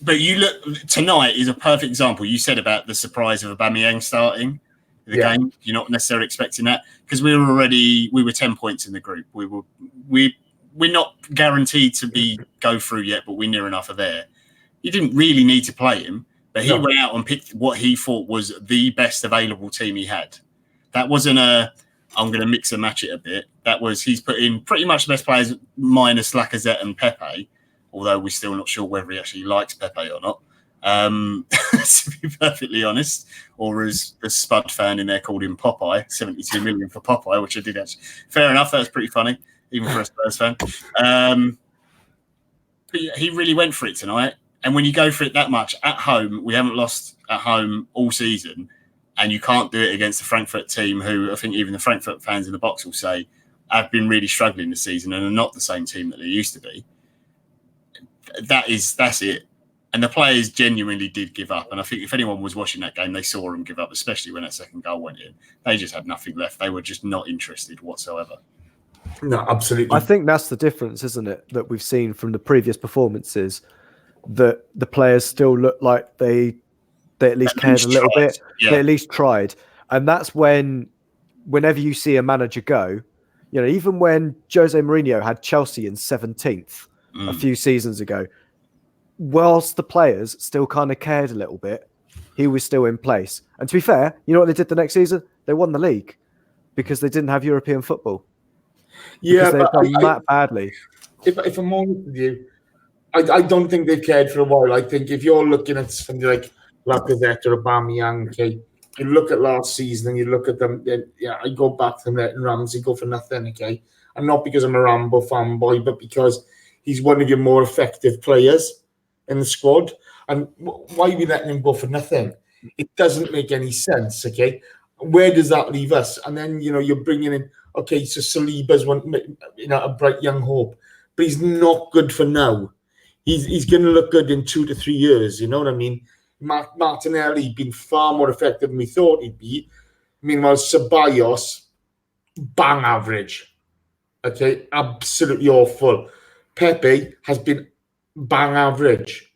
but you look, tonight is a perfect example. You said about the surprise of Aubameyang starting the game. You're not necessarily expecting that, because we were 10 points in the group. We're not guaranteed to go through yet, but we're near enough of there. You didn't really need to play him, but he went out and picked what he thought was the best available team he had. That wasn't I'm going to mix and match it a bit. That was, he's put in pretty much the best players minus Lacazette and Pepe, although we're still not sure whether he actually likes Pepe or not, to be perfectly honest. Or as the Spud fan in there called him Popeye, 72 million for Popeye, which I did actually. Fair enough, that was pretty funny, even for a Spurs fan. But he really went for it tonight. And when you go for it that much at home, we haven't lost at home all season, and you can't do it against the Frankfurt team, who I think even the Frankfurt fans in the box will say have been really struggling this season and are not the same team that they used to be. That's it. And the players genuinely did give up. And I think if anyone was watching that game, they saw them give up, especially when that second goal went in. They just had nothing left. They were just not interested whatsoever. No, absolutely. I think that's the difference, isn't it, that we've seen from the previous performances, that the players still look like they at least cared a little bit. Yeah. They at least tried. And that's whenever you see a manager go, even when Jose Mourinho had Chelsea in 17th a few seasons ago, whilst the players still kind of cared a little bit, he was still in place. And to be fair, you know what they did the next season? They won the league because they didn't have European football. Yeah, they've done that badly. If I'm honest with you, I don't think they've cared for a while. I think if you're looking at something like Lacazette or Aubameyang, okay, you look at last season and you look at them, I go back to them letting Ramsey go for nothing, okay? And not because I'm a Rambo fanboy, but because he's one of your more effective players in the squad. And why are we letting him go for nothing? It doesn't make any sense, okay? Where does that leave us? And then, you're bringing in, okay, so Saliba's a bright young hope, but he's not good for now. He's going to look good in 2 to 3 years, you know what I mean? Martinelli been far more effective than we thought he'd be. Meanwhile, Ceballos, bang average. Okay, absolutely awful. Pepe has been bang average.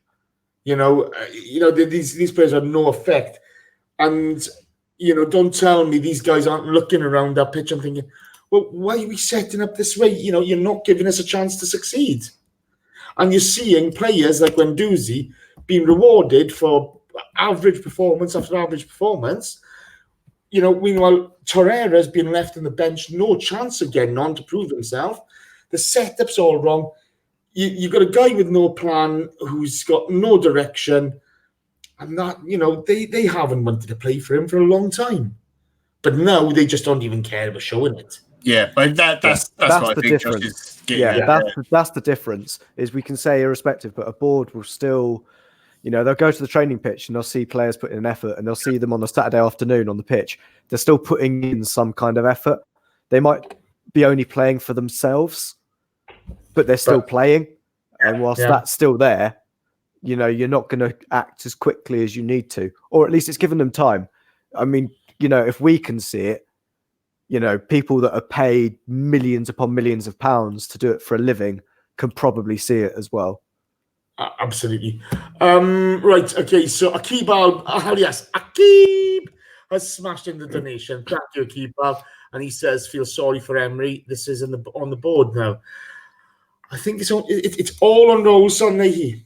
These players have no effect. And, don't tell me these guys aren't looking around that pitch and thinking, well, why are we setting up this way? You're not giving us a chance to succeed. And you're seeing players like Guendouzi being rewarded for average performance after average performance. Meanwhile, Torreira's been left on the bench, no chance of getting on to prove himself. The setup's all wrong. You've got a guy with no plan who's got no direction, and that, they haven't wanted to play for him for a long time. But now they just don't even care about showing it. Yeah, but that's what the I think difference. That's the difference. Is we can say irrespective, but a board will still, they'll go to the training pitch and they'll see players put in an effort, and they'll see them on a Saturday afternoon on the pitch. They're still putting in some kind of effort. They might be only playing for themselves, but they're still playing. And whilst that's still there, you're not going to act as quickly as you need to, or at least it's given them time. I mean, if we can see it, people that are paid millions upon millions of pounds to do it for a living can probably see it as well. Absolutely. Right. Okay. So Akib Akib has smashed in the donation. Thank you, Akib. And he says, "Feel sorry for Emery. This is on the board now." I think it's all on Rose Sanehi.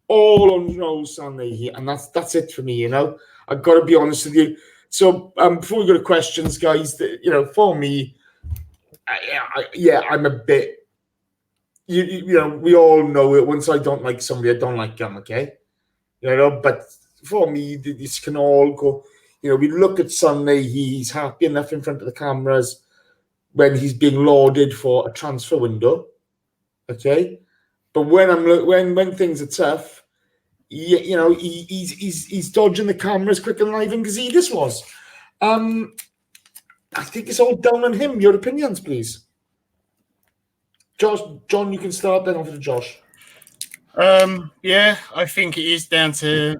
All on Rose Sanehi, and that's it for me. I've got to be honest with you. So before we go to questions, guys, for me, I'm a bit you know, we all know it. Once I don't like somebody, I don't like them, okay? You know, but for me, this can all go. You know, we look at Sunday, he's happy enough in front of the cameras when he's being lauded for a transfer window, okay? But when things are tough, you know, he's dodging the cameras quicker than Ivan Gazidis was. I think it's all down on him. Your opinions, please. John, you can start, then over to Josh. Yeah, I think it is down to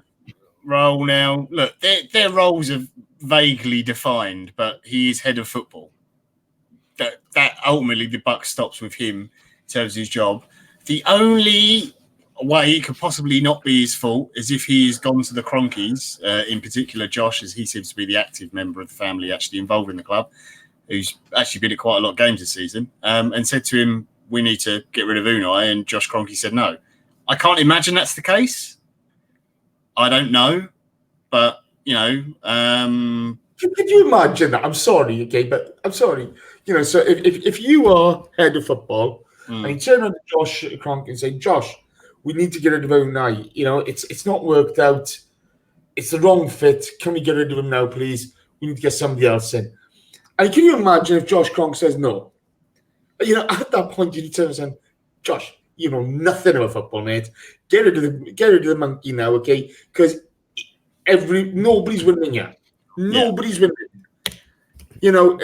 role now. Look, their roles are vaguely defined, but he is head of football. That ultimately the buck stops with him in terms of his job. The only way it could possibly not be his fault is if he has gone to the Cronkies, in particular Josh, as he seems to be the active member of the family actually involved in the club, who's actually been at quite a lot of games this season, and said to him, we need to get rid of Unai, and Josh Kroenke said no. I can't imagine that's the case. I don't know, but, you know... Could you imagine that? I'm sorry, okay, but I'm sorry. You know, so if you are head of football, and you turn on to Josh Kroenke and say, Josh, we need to get rid of Unai. You know, it's not worked out. It's the wrong fit. Can we get rid of him now, please? We need to get somebody else in. And can you imagine if Josh Kroenke says no? You know, at that point, you turn and say, Josh, you know nothing about football, mate. Get rid of the monkey now, okay? Because nobody's winning yet. Nobody's winning. You know,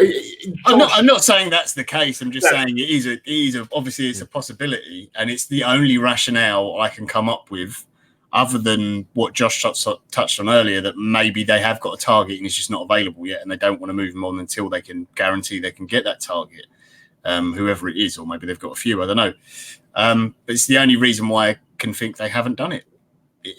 I'm not saying that's the case. I'm just saying it is obviously it's a possibility, and it's the only rationale I can come up with, other than what Josh touched on earlier, that maybe they have got a target and it's just not available yet, and they don't want to move him on until they can guarantee they can get that target, whoever it is, or maybe they've got a few. I don't know, but it's the only reason why I can think they haven't done it.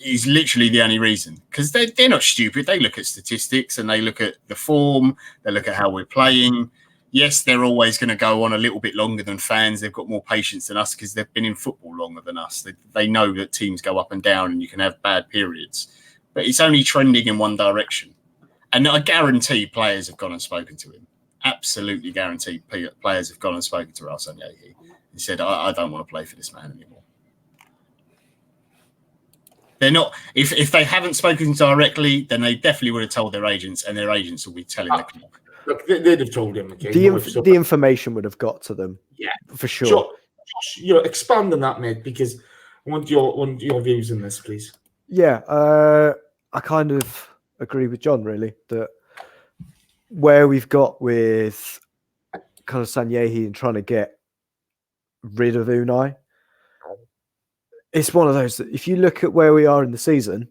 Is literally the only reason, because they're not stupid. They look at statistics and they look at the form. They look at how we're playing. Yes, they're always going to go on a little bit longer than fans. They've got more patience than us because they've been in football longer than us. They know that teams go up and down and you can have bad periods, but it's only trending in one direction. And I guarantee players have gone and spoken to him. Absolutely guarantee players have gone and spoken to Arsene. He said, I don't want to play for this man anymore. They're not. If they haven't spoken directly, then they definitely would have told their agents, and their agents will be telling the club. Look, they'd have told him. Okay, the information would have got to them. Yeah, for sure. Josh, you know, expand on that, mate, because I want your views on this, please. Yeah, I kind of agree with John, really, that where we've got with kind of Sanyehi and trying to get rid of Unai. It's one of those that if you look at where we are in the season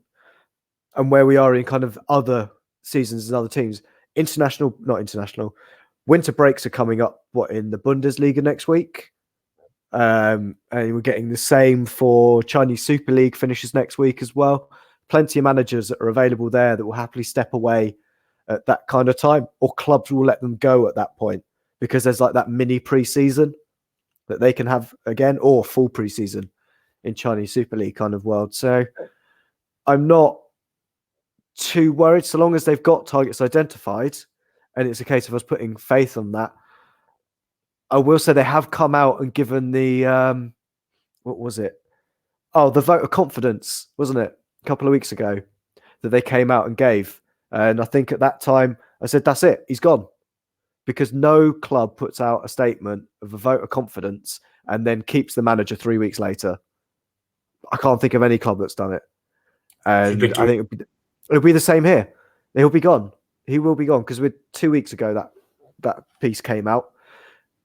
and where we are in kind of other seasons and other teams, not international, winter breaks are coming up, in the Bundesliga next week? And we're getting the same for Chinese Super League finishes next week as well. Plenty of managers that are available there that will happily step away at that kind of time, or clubs will let them go at that point because there's like that mini pre-season that they can have again, or full pre-season in Chinese Super League kind of world. So I'm not too worried so long as they've got targets identified and it's a case of us putting faith on that. I will say they have come out and given the, what was it? Oh, the vote of confidence, wasn't it? A couple of weeks ago that they came out and gave. And I think at that time I said, that's it. He's gone. Because no club puts out a statement of a vote of confidence and then keeps the manager 3 weeks later. I can't think of any club that's done it. And I think it'll be the same here. He'll be gone. He will be gone because 2 weeks ago that piece came out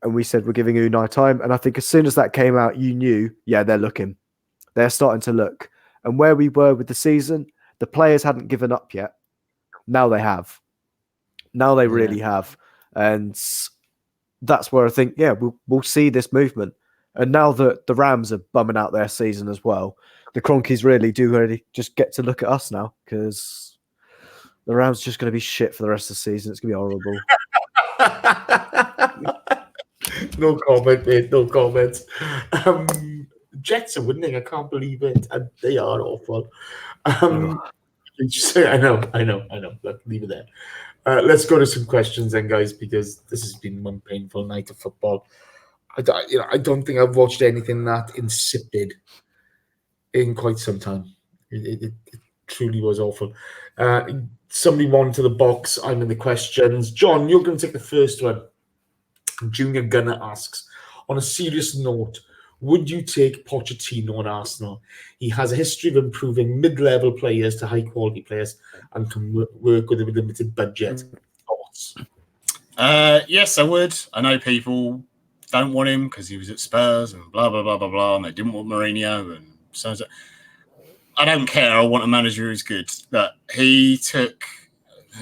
and we said we're giving Unai time. And I think as soon as that came out, you knew, they're looking. They're starting to look. And where we were with the season, the players hadn't given up yet. Now they have. Now they really have. And that's where I think, we'll see this movement. And now that the Rams are bumming out their season as well, the Cronkies really just get to look at us now because the Rams are just going to be shit for the rest of the season. It's going to be horrible. No comment, mate. No comment. Jets are winning. I can't believe it. And they are awful. I know. Look, leave it there. Let's go to some questions then, guys, because this has been one painful night of football. I don't think I've watched anything that insipid in quite some time. It truly was awful. Somebody wanted to the box. I'm in the questions. John, you're going to take the first one. Junior Gunner asks, on a serious note, would you take Pochettino at Arsenal? He has a history of improving mid-level players to high-quality players and can work with a limited budget. Thoughts? Yes, I would. I know people don't want him because he was at Spurs and blah, blah, blah, blah, blah, and they didn't want Mourinho and so on. I don't care. I want a manager who's good. But he took...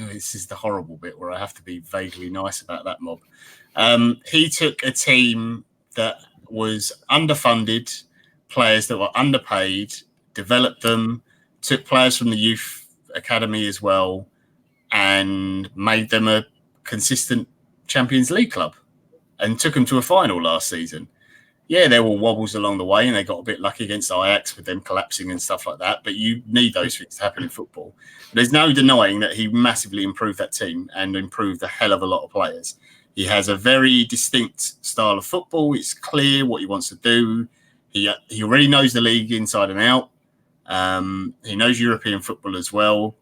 this is the horrible bit where I have to be vaguely nice about that mob. He took a team that was underfunded, players that were underpaid, developed them, took players from the youth academy as well, and made them a consistent Champions League club and took them to a final last season. Yeah, there were wobbles along the way and they got a bit lucky against Ajax with them collapsing and stuff like that, but you need those things to happen in football. There's no denying that he massively improved that team and improved a hell of a lot of players. He has a very distinct style of football. It's clear what he wants to do. He already knows the league inside and out. He knows European football as well.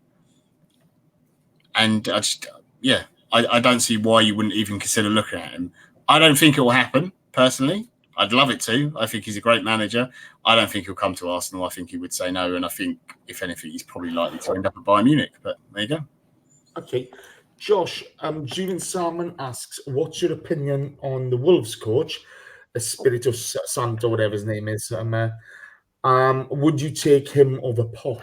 And I don't see why you wouldn't even consider looking at him. I don't think it will happen, personally. I'd love it to. I think he's a great manager. I don't think he'll come to Arsenal. I think he would say no. And I think, if anything, he's probably likely to end up at Bayern Munich. But there you go. Okay. Josh, Julian Salmon asks, what's your opinion on the Wolves coach, Espirito Santo, whatever his name is? Would you take him over Poch?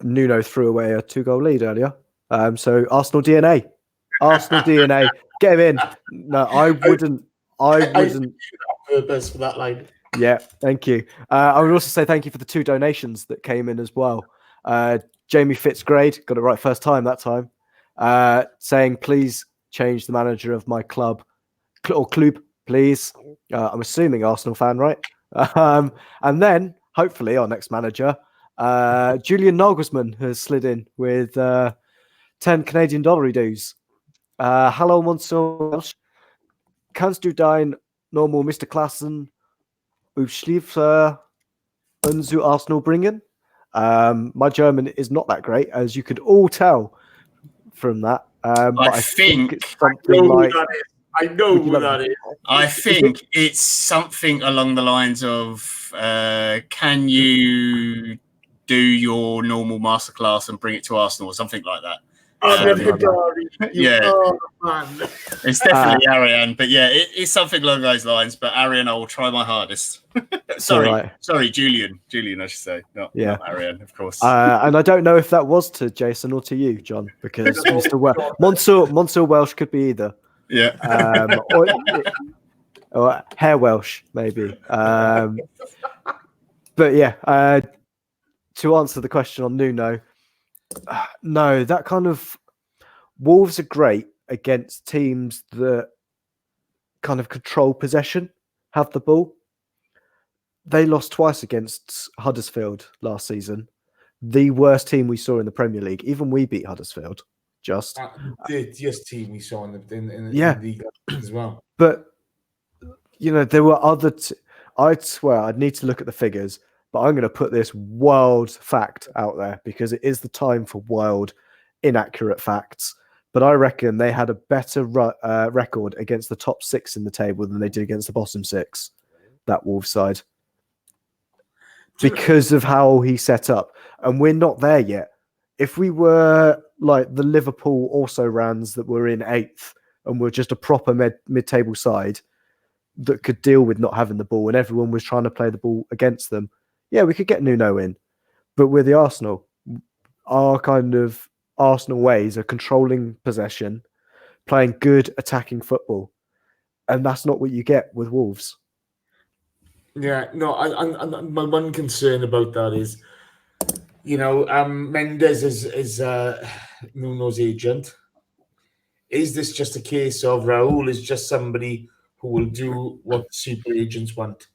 Nuno threw away a 2-goal lead earlier. So Arsenal DNA. Arsenal DNA. Get him in. No, I wouldn't. I wouldn't. Purpose for that line. Yeah, thank you. I would also say thank you for the 2 donations that came in as well. Jamie Fitzgrade, got it right first time that time. Saying, please change the manager of my club, please. I'm assuming Arsenal fan, right? And then, hopefully, our next manager, Julian Nagelsmann has slid in with 10 Canadian dollar dues. Hallo, Monsieur. Kannst du dein normal Mr. Klassen Aufschrift zu Arsenal bringen? My German is not that great, as you could all tell from that. But I think it's something like... I know who that is. I think it's something along the lines of, can you do your normal masterclass and bring it to Arsenal or something like that? Yeah, man. It's definitely Ariane, but yeah, it's something along those lines. But Ariane, I will try my hardest. Sorry, Julian, I should say, not Ariane, of course. And I don't know if that was to Jason or to you, John, because Monsieur Welsh could be either. Yeah, or Hair Welsh maybe. But yeah, to answer the question on Nuno. No, that kind of Wolves are great against teams that kind of control possession, have the ball. They lost twice against Huddersfield last season. The worst team we saw in the Premier League. Even we beat Huddersfield. The team we saw in the league as well. But there were other. I'd swear I'd need to look at the figures. But I'm going to put this wild fact out there because it is the time for wild, inaccurate facts. But I reckon they had a better record against the top 6 in the table than they did against the bottom 6, that Wolves side. Because of how he set up. And we're not there yet. If we were like the Liverpool also-rans that were in 8th and were just a proper mid-table side that could deal with not having the ball and everyone was trying to play the ball against them, yeah, we could get Nuno in. But with the Arsenal, our kind of Arsenal ways are controlling possession, playing good attacking football. And that's not what you get with Wolves. Yeah, no, I my one concern about that is, Mendes is Nuno's agent. Is this just a case of Raul is just somebody who will do what super agents want?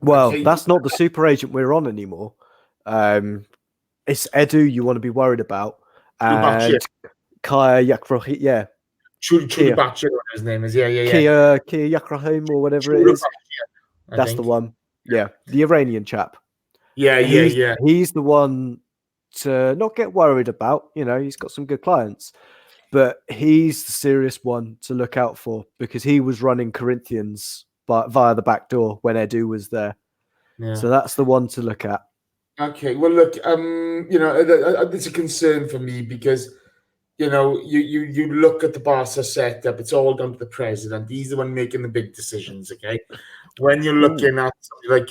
Well, that's not the super agent we're on anymore. It's Edu you want to be worried about. And Kaya Yakrohi, yeah. Churibachi, whatever his name is. Yeah. Kia Yakrahim or whatever it is. That's the one. Yeah, the Iranian chap. Yeah. He's the one to not get worried about. He's got some good clients, but he's the serious one to look out for because he was running Corinthians via the back door when Edu was there. Yeah. So that's the one to look at. Okay. Well, look, it's a concern for me because, you look at the Barca setup, it's all down to the president. He's the one making the big decisions, okay? When you're looking at something like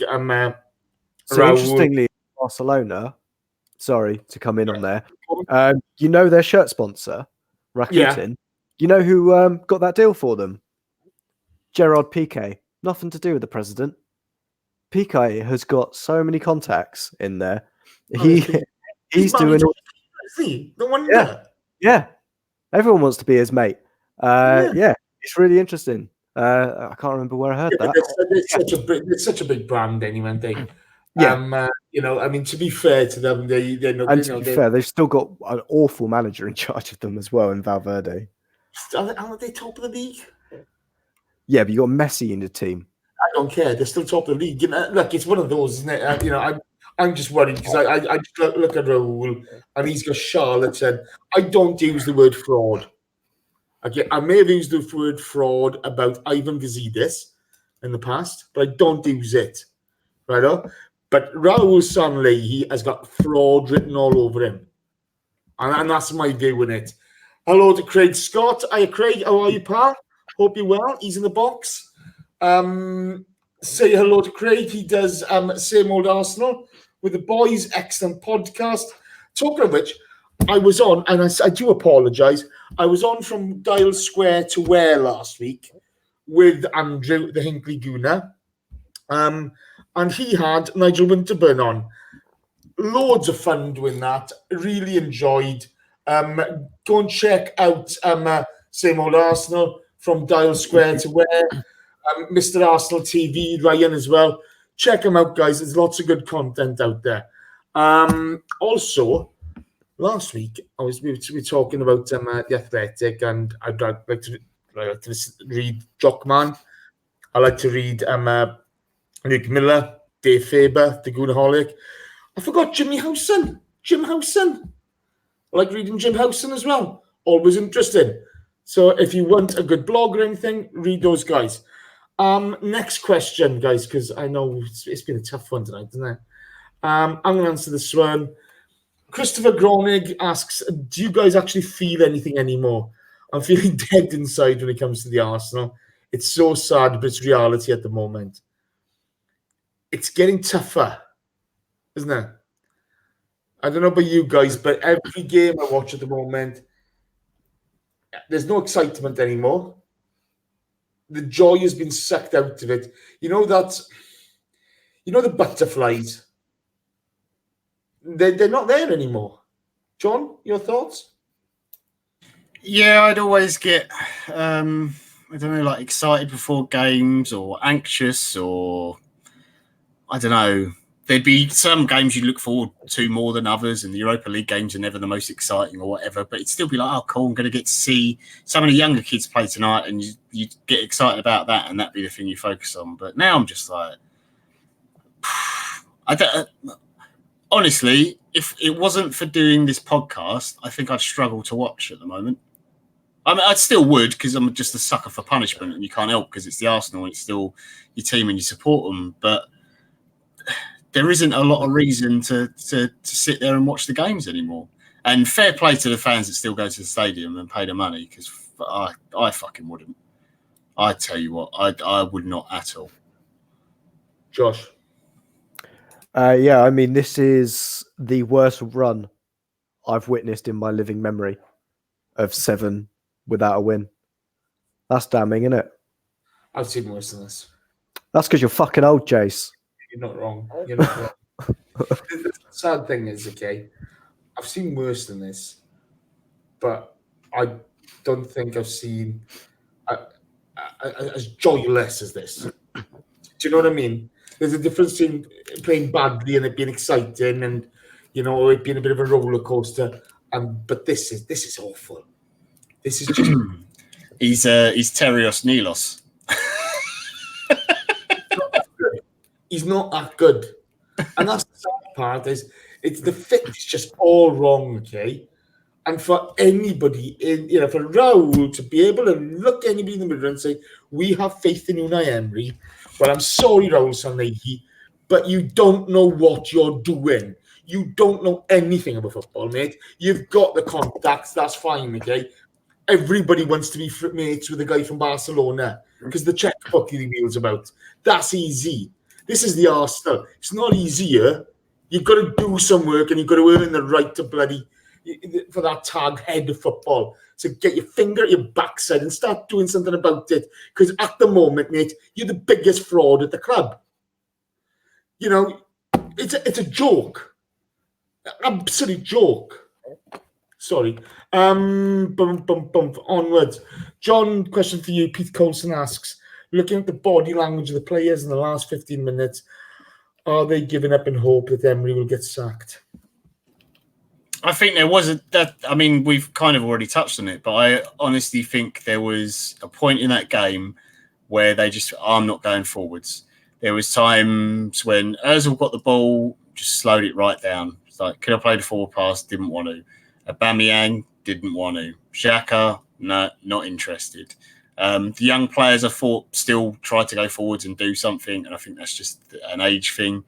So interestingly, Barcelona, sorry to come in on there, their shirt sponsor, Rakuten, who got that deal for them? Gerard Piqué. Nothing to do with the president. Piqué has got so many contacts in there. He's doing all... The one Yeah. Everyone wants to be his mate. It's really interesting. I can't remember where I heard that. It's such a big brand anyway, aren't they? To be fair to them, they've still got an awful manager in charge of them as well in Valverde. Aren't they top of the league? Yeah, but you got Messi in the team. I don't care. They're still top of the league. Look, it's one of those, isn't it? I'm just worried because I just look at Raul and he's got charlatan. I don't use the word fraud. Okay, I may have used the word fraud about Ivan Gazidis in the past, but I don't use it. Right? But Raul Sanllehi has got fraud written all over him. And that's my view in it. Hello to Craig Scott. Hiya, Craig. How are you, pal? Hope you're well. He's in the box. Say hello to Craig. He does Same Old Arsenal with the boys. Excellent podcast. Talking of which, I was on, and I do apologise, I was on from Dial Square to Ware last week with Andrew, the Hinkley Gooner. And he had Nigel Winterburn on. Loads of fun doing that. Really enjoyed. Go and check out Same Old Arsenal from Dial Square to Ware. Mr. Arsenal TV, Ryan as well. Check them out, guys. There's lots of good content out there. Also, last week we were talking about the Athletic, and I'd like to read Jockman. I like to read Luke Miller, Dave Faber, the Goonaholic. I forgot Jim Howson. I like reading Jim Howson as well. Always interesting. So if you want a good blog or anything, read those guys. Next question, guys, because I know it's been a tough one tonight, isn't it? I'm going to answer this one. Christopher Gronig asks, do you guys actually feel anything anymore? I'm feeling dead inside when it comes to the Arsenal. It's so sad, but it's reality at the moment. It's getting tougher, isn't it? I don't know about you guys, but every game I watch at the moment, there's no excitement anymore. The joy has been sucked out of it. You know the butterflies? They're not there anymore. John, your thoughts? Yeah, I'd always get, excited before games or anxious or, I don't know. There'd be some games you look forward to more than others, and the Europa League games are never the most exciting or whatever, but it'd still be like, oh, cool, I'm going to get to see some of the younger kids play tonight, and you get excited about that, and that'd be the thing you focus on. But now I'm just like, honestly, if it wasn't for doing this podcast, I think I'd struggle to watch at the moment. I mean, I still would, because I'm just a sucker for punishment, and you can't help because it's the Arsenal, and it's still your team and you support them, but there isn't a lot of reason to sit there and watch the games anymore. And fair play to the fans that still go to the stadium and pay the money, because I fucking wouldn't. I tell you what, I would not at all. Josh? I mean, this is the worst run I've witnessed in my living memory of 7 without a win. That's damning, isn't it? I've seen worse than this. That's because you're fucking old, Jace. You're not wrong. The sad thing is, okay, I've seen worse than this, but I don't think I've seen as joyless as this. Do you know what I mean? There's a difference in playing badly and it being exciting, and it being a bit of a roller coaster. But this is awful. This is just He's Terios Nilos. He's not that good. And that's the sad part is it's the fit is just all wrong, okay? And for anybody for Raul to be able to look anybody in the mirror and say, we have faith in Unai Emery. Well, I'm sorry, Raul Sanllehi, but you don't know what you're doing. You don't know anything about football, mate. You've got the contacts, that's fine, okay? Everybody wants to be mates with a guy from Barcelona because the checkbook he wheels about. That's easy. This is the Arsenal. It's not easier. You've got to do some work and you've got to earn the right to for that tag head of football. So get your finger at your backside and start doing something about it. Because at the moment, mate, you're the biggest fraud at the club. It's a joke. Absolute joke. Sorry. Onwards. John, question for you. Pete Coulson asks, looking at the body language of the players in the last 15 minutes, are they giving up in hope that Emery will get sacked? I think there was we've kind of already touched on it, but I honestly think there was a point in that game where they just, I'm not going forwards. There was times when Ozil got the ball, just slowed it right down. It's like, could I play the forward pass? Didn't want to. Aubameyang, didn't want to. Xhaka, no, not interested. The young players, I thought, still tried to go forwards and do something, and I think that's just an age thing.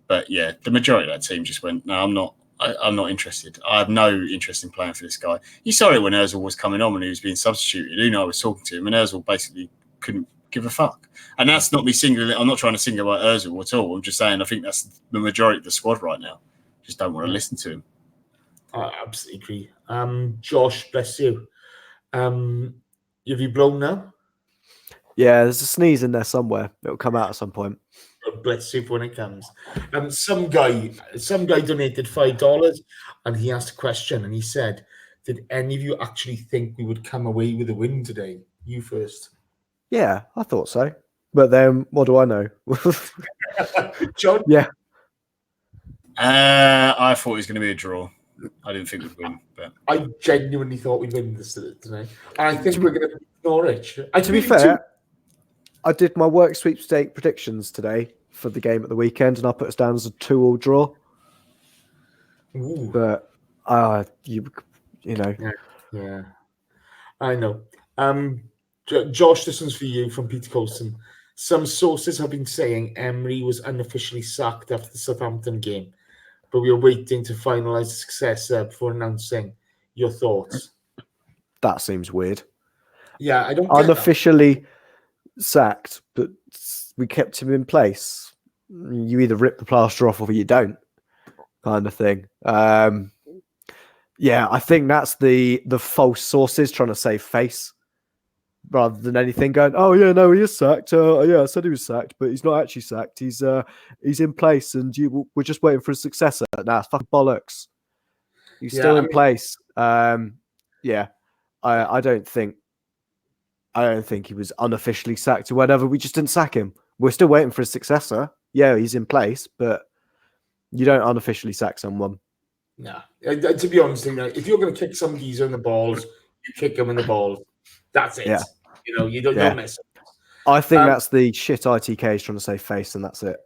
But yeah, the majority of that team just went, no, I'm not interested. I have no interest in playing for this guy. You saw it when Ozil was coming on when he was being substituted. Unai was talking to him, and Ozil basically couldn't give a fuck. And that's not me singling. I'm not trying to single out Ozil at all. I'm just saying I think that's the majority of the squad right now. Just don't want to listen to him. I absolutely agree. Josh, bless you. Have you blown now? Yeah, there's a sneeze in there somewhere. It'll come out at some point. God bless you when it comes. Some guy donated $5 and he asked a question and he said, did any of you actually think we would come away with a win today? You first. Yeah, I thought so. But then what do I know? John? Yeah. I thought it was going to be a draw. I didn't think we'd win. But I genuinely thought we'd win this today. And I think we're going to beat Norwich. To be fair, I did my work sweepstake predictions today for the game at the weekend, and I put us down as a 2-2 draw. Ooh. But you know. Yeah. I know. Josh, this one's for you from Peter Coulson. Some sources have been saying Emery was unofficially sacked after the Southampton game, but we are waiting to finalise the successor before announcing. Your thoughts? That seems weird. Yeah, I don't get unofficially sacked, but we kept him in place. You either rip the plaster off or you don't, kind of thing. Yeah, I think that's the false sources trying to save face rather than anything going, oh, yeah, no, he is sacked. Yeah, I said he was sacked, but he's not actually sacked. He's in place and we're just waiting for a successor. Nah, it's fucking bollocks. He's still in place. Yeah, I don't think he was unofficially sacked or whatever. We just didn't sack him. We're still waiting for a successor. Yeah, he's in place, but you don't unofficially sack someone. No. To be honest, if you're going to kick some geezer in the balls, you kick him in the balls. That's it. Yeah. You don't mess up. I think that's the shit ITK is trying to say face, and that's it.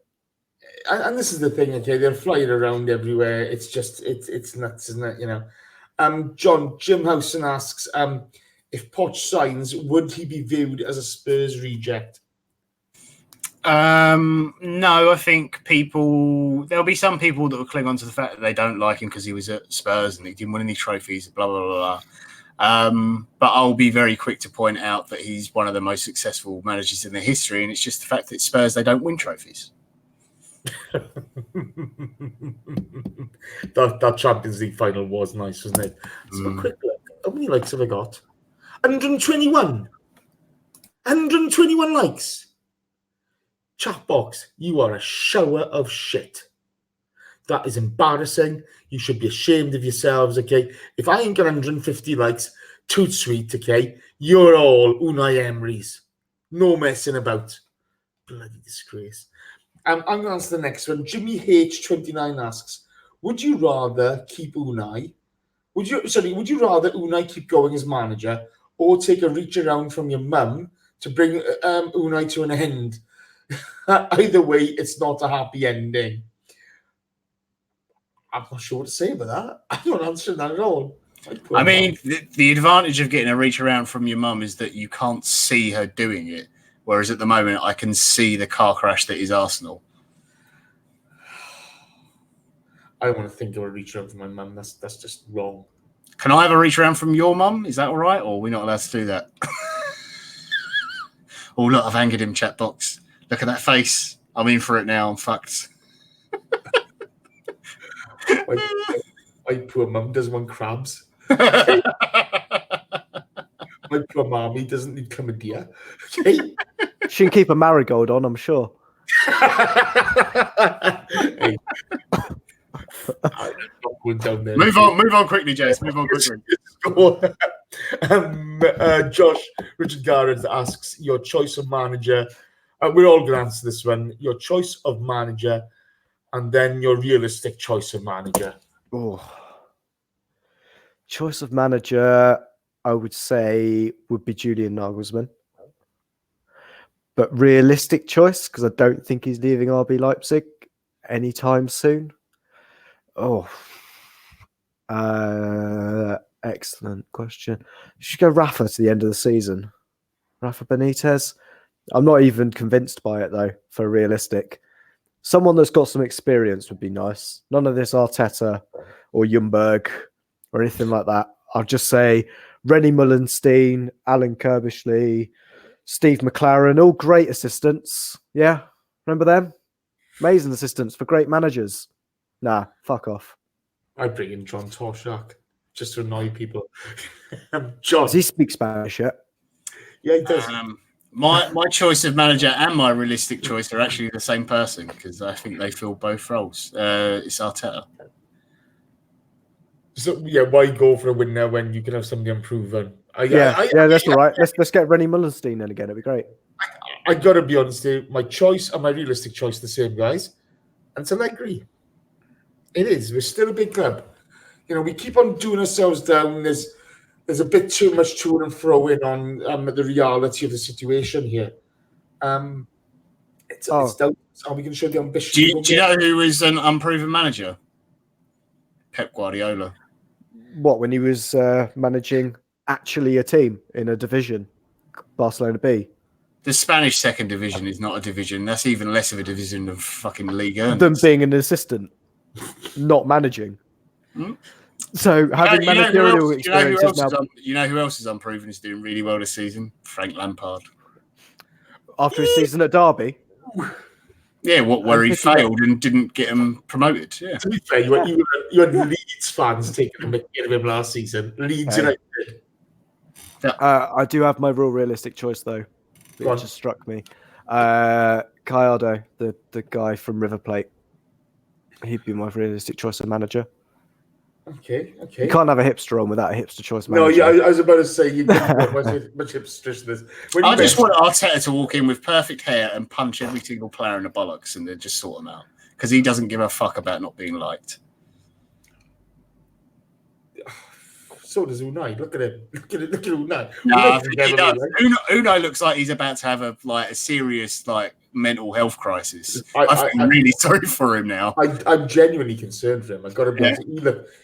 And this is the thing, okay? They're flying around everywhere. It's just, it's nuts, isn't it? John, Jim Howson asks, if Poch signs, would he be viewed as a Spurs reject? No, I think there'll be some people that will cling on to the fact that they don't like him because he was at Spurs and he didn't win any trophies, blah, blah, blah, blah. But I'll be very quick to point out that he's one of the most successful managers in their history, and it's just the fact that Spurs, they don't win trophies. that Champions League final was nice, wasn't it? So quick look. How many likes have I got? 121. 121 likes. Chat box, you are a shower of shit. That is embarrassing. You should be ashamed of yourselves, okay? If I ain't got 150 likes, toot sweet, okay? You're all Unai Emerys. No messing about. Bloody disgrace. I'm going to answer the next one. Jimmy H29 asks, would you rather keep Unai? Would you rather Unai keep going as manager or take a reach around from your mum to bring Unai to an end. Either way, it's not a happy ending. I'm not sure what to say about that. I'm not answering that at all. I mean, the advantage of getting a reach around from your mum is that you can't see her doing it. Whereas at the moment, I can see the car crash that is Arsenal. I don't want to think of a reach around from my mum. That's just wrong. Can I have a reach around from your mum? Is that all right? Or are we not allowed to do that? Oh, look, I've angered him, chat box. Look at that face. I'm in for it now. I'm fucked. My poor mum doesn't want crabs. My poor mommy doesn't need chlamydia. Okay? She can keep a marigold on, I'm sure. Hey. I'm not going down there. Move on quickly, Jess. Move on quickly. Josh Richard Garrett asks your choice of manager. We're all going to answer this one. Your choice of manager, and then your realistic choice of manager. Oh, choice of manager, I would say, would be Julian Nagelsmann. But realistic choice, because I don't think he's leaving RB Leipzig anytime soon. Oh, excellent question. You should go Rafa to the end of the season. Rafa Benitez. I'm not even convinced by it, though, for realistic. Someone that's got some experience would be nice. None of this Arteta or Ljungberg or anything like that. I'll just say Rennie Mullenstein, Alan Kirbishley, Steve McLaren, all great assistants. Yeah, remember them? Amazing assistants for great managers. Nah, fuck off. I'd bring in John Toshak just to annoy people. John. Does he speak Spanish yet? Yeah, he does. My choice of manager and my realistic choice are actually the same person because I think they fill both roles. It's Arteta. So yeah, why go for a winner when you can have somebody unproven? That's all right. Let's get Rennie Mullenstein in again. It'd be great. I gotta be honest here. My choice and my realistic choice are the same, guys. And so I agree. It is. We're still a big club. You know, we keep on doing ourselves down. There's a bit too much to and fro in on the reality of the situation here. It's down. Are we going to show the ambition? Do you know who is an unproven manager? Pep Guardiola. What, when he was managing actually a team in a division, Barcelona B? The Spanish second division is not a division. That's even less of a division of fucking League One. Than being an assistant, not managing. So having managerial experience you know who else is unproven is doing really well this season? Frank Lampard. After his season at Derby? Yeah, where he failed and didn't get him promoted. Yeah. To be fair, you had Leeds fans taking a mickey of him last season. Leeds United. I do have my real realistic choice, though. It just struck me. Gallardo, the guy from River Plate. He'd be my realistic choice of manager. Okay. You can't have a hipster on without a hipster choice manager. No, yeah, I was about to say you didn't want much hipsterishness. I just want Arteta to walk in with perfect hair and punch every single player in the bollocks and then just sort them out because he doesn't give a fuck about not being liked. So does Unai. Look at him. Look at Unai. No, I think he does. Unai looks like he's about to have a serious mental health crisis. I'm really sorry for him now. I'm genuinely concerned for him. I've got to be honest.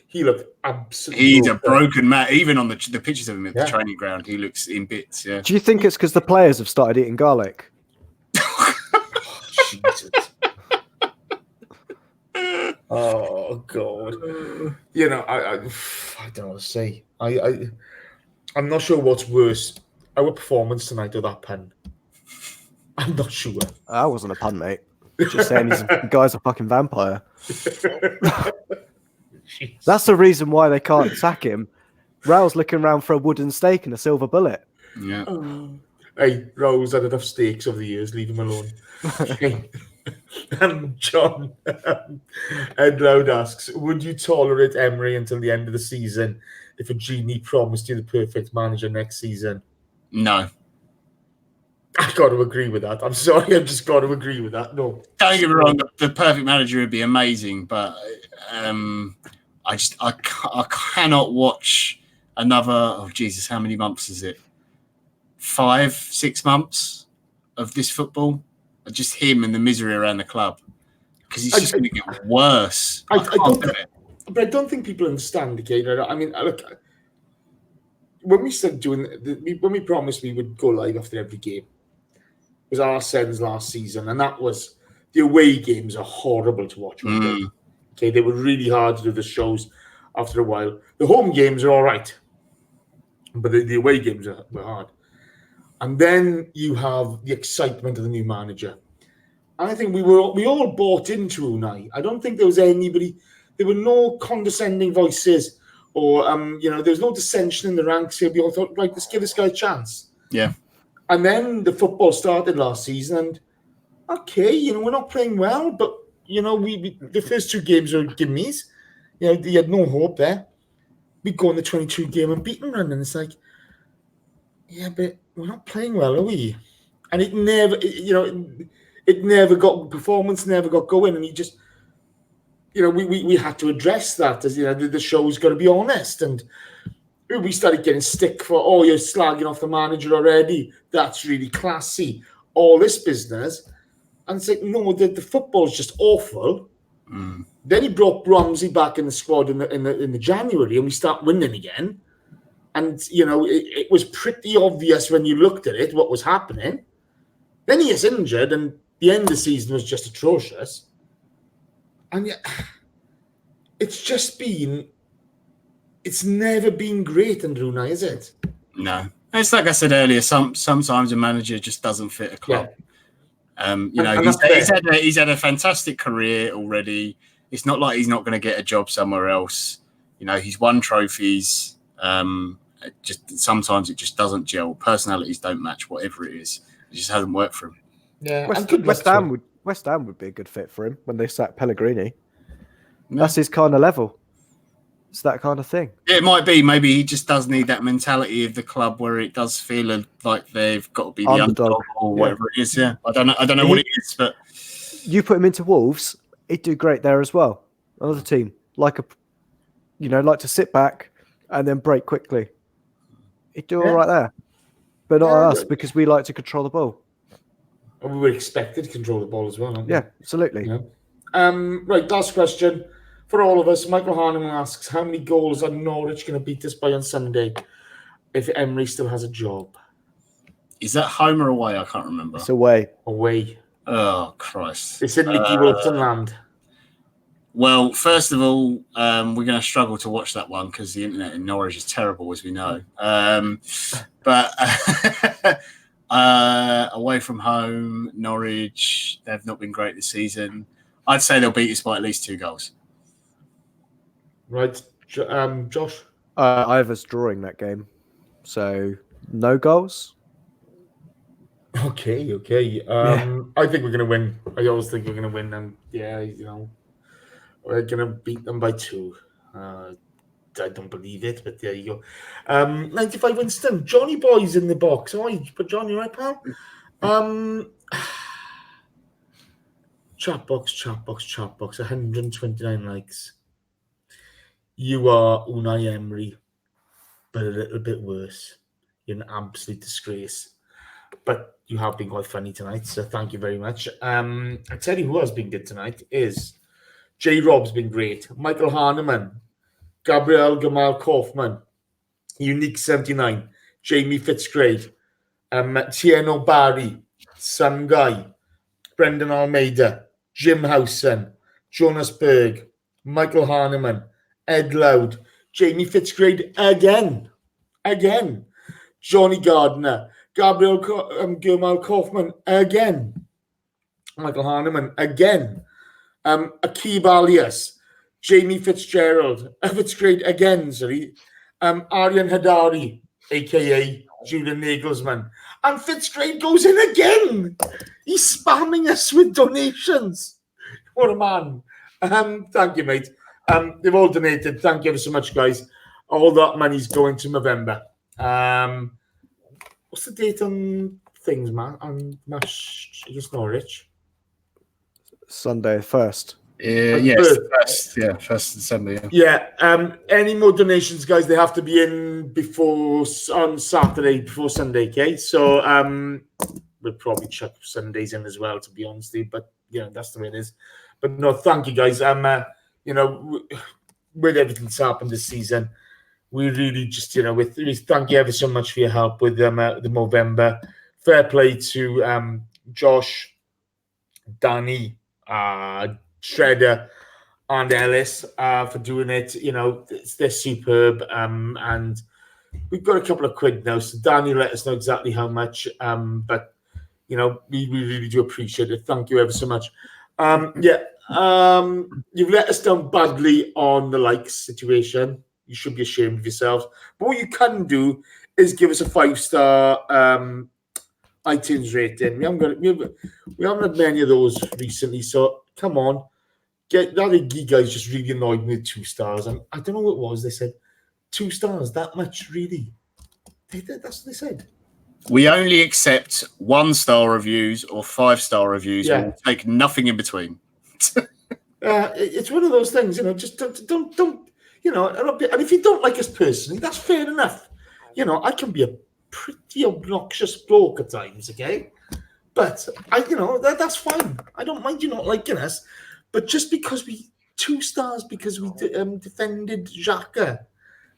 He looked absolutely. He's a broken man. Even on the pictures of him at the training ground, he looks in bits. Yeah. Do you think it's because the players have started eating garlic? Jesus. Oh God! You know, I don't know what to say. I'm not sure what's worse: our performance tonight or that pen. I'm not sure. That wasn't a pun, mate. Just saying, the guy's a fucking vampire. That's the reason why they can't sack him. Raul's looking around for a wooden stake and a silver bullet. Yeah. Hey, Raul's had enough steaks over the years. Leave him alone. John Ed Loud asks, would you tolerate Emery until the end of the season if a genie promised you the perfect manager next season? No. I've got to agree with that. I'm sorry, I've just got to agree with that. No. Don't get me wrong, the perfect manager would be amazing, but I cannot watch another, how many months is it? 5-6 months of this football, just him and the misery around the club, because it's just going to get worse. I can't do it. But I don't think people understand, okay? I mean, look, when we started when we promised we would go live after every game, it was Arsene's last season, and that was, the away games are horrible to watch. Okay, they were really hard to do the shows after a while. The home games are all right, but the away games were hard. And then you have the excitement of the new manager. And I think we all bought into Unai. I don't think there was anybody. There were no condescending voices, or there was no dissension in the ranks here. We all thought, right, let's give this guy a chance. Yeah. And then the football started last season, and okay, we're not playing well, but we the first 2 games are gimmies. You had no hope there. We go on the 22-game unbeaten run, and it's like, yeah, but we're not playing well, are we? And it never got, performance never got going, and he just, we had to address that as, the show's got to be honest, and we started getting stick for, you're slagging off the manager already, that's really classy, all this business. And it's like, no, the football's just awful. Then he brought Ramsey back in the squad in the January, and we start winning again. And, it was pretty obvious when you looked at it what was happening. Then he gets injured, and the end of the season was just atrocious. And yet, it's never been great under Unai, is it? No. It's like I said earlier, sometimes a manager just doesn't fit a club. Yeah. He's had a fantastic career already. It's not like he's not going to get a job somewhere else. He's won trophies. Just sometimes it just doesn't gel. Personalities don't match, whatever it is. It just hasn't worked for him. Yeah, West Ham would be a good fit for him when they sacked Pellegrini. Yeah. That's his kind of level. It's that kind of thing. Yeah, it might be. Maybe he just does need that mentality of the club where it does feel like they've got to be the underdog or whatever it is. Yeah, I don't know what it is, but you put him into Wolves, he'd do great there as well. Another team like to sit back and then break quickly. He'd do all right there, but not us because we like to control the ball. And we were expected to control the ball as well, aren't we? Yeah, absolutely. Right, last question for all of us. Michael Hahnemann asks, how many goals are Norwich going to beat us by on Sunday if Emery still has a job? Is that home or away? I can't remember. It's away. Away. Oh, Christ. It's in Nicky Wilson land. Well, first of all, we're going to struggle to watch that one because the internet in Norwich is terrible, as we know. But away from home, Norwich, they've not been great this season. I'd say they'll beat us by at least 2 goals. Right. Josh? I have us drawing that game. So, no goals? Okay. I think we're going to win. I always think we're going to win. And, we're going to beat them by 2. I don't believe it, but there you go. 95 Winston. Johnny Boy's in the box. But Johnny, right, pal? Chat box. 129 likes. You are Unai Emery, but a little bit worse. You're an absolute disgrace. But you have been quite funny tonight, so thank you very much. I tell you who has been good tonight is J. Rob's been great. Michael Hahnemann, Gabriel Gamal Kaufman, Unique 79, Jamie Fitzgrade, Tierney Barry, Sam Guy, Brendan Almeida, Jim Howson, Jonas Berg, Michael Hahnemann, Ed Loud, Jamie Fitzgrade again, Johnny Gardner, Gabriel Gamal Kaufman again, Michael Hahnemann again, Akib Alias, Jamie Fitzgerald, Fitzgrade again, Aryan Hadari, a.k.a. Julian Nagelsmann. And Fitzgrade goes in again. He's spamming us with donations. What a man. Thank you, mate. They've all donated. Thank you ever so much, guys. All that money's going to November. What's the date on things, man? On Match against Norwich? Sunday 1st. Yes, first December. Yeah. Any more donations, guys? They have to be in on Saturday before Sunday. Okay, so we'll probably chuck Sundays in as well, to be honest. But that's the way it is. But no, thank you, guys. With everything that's happened this season, we really just we thank you ever so much for your help with the Movember. Fair play to Josh, Danny, Shredder, and Ellis for doing it. They're superb. And we've got a couple of quid now, so Danny let us know exactly how much. But we really do appreciate it. Thank you ever so much. You've let us down badly on the likes situation. You should be ashamed of yourselves. But what you can do is give us a 5-star iTunes rating. We haven't had many of those recently, so come on. That Iggy guy's just really annoyed me with 2 stars. And I don't know what it was. They said 2 stars, that much, really. That's what they said. We only accept 1-star reviews or 5-star reviews. Yeah. We'll take nothing in between. It's one of those things, just don't, and if you don't like us personally, that's fair enough. I can be a pretty obnoxious bloke at times, okay? But that's fine. I don't mind you not liking us. But just because 2 stars because we defended Xhaka,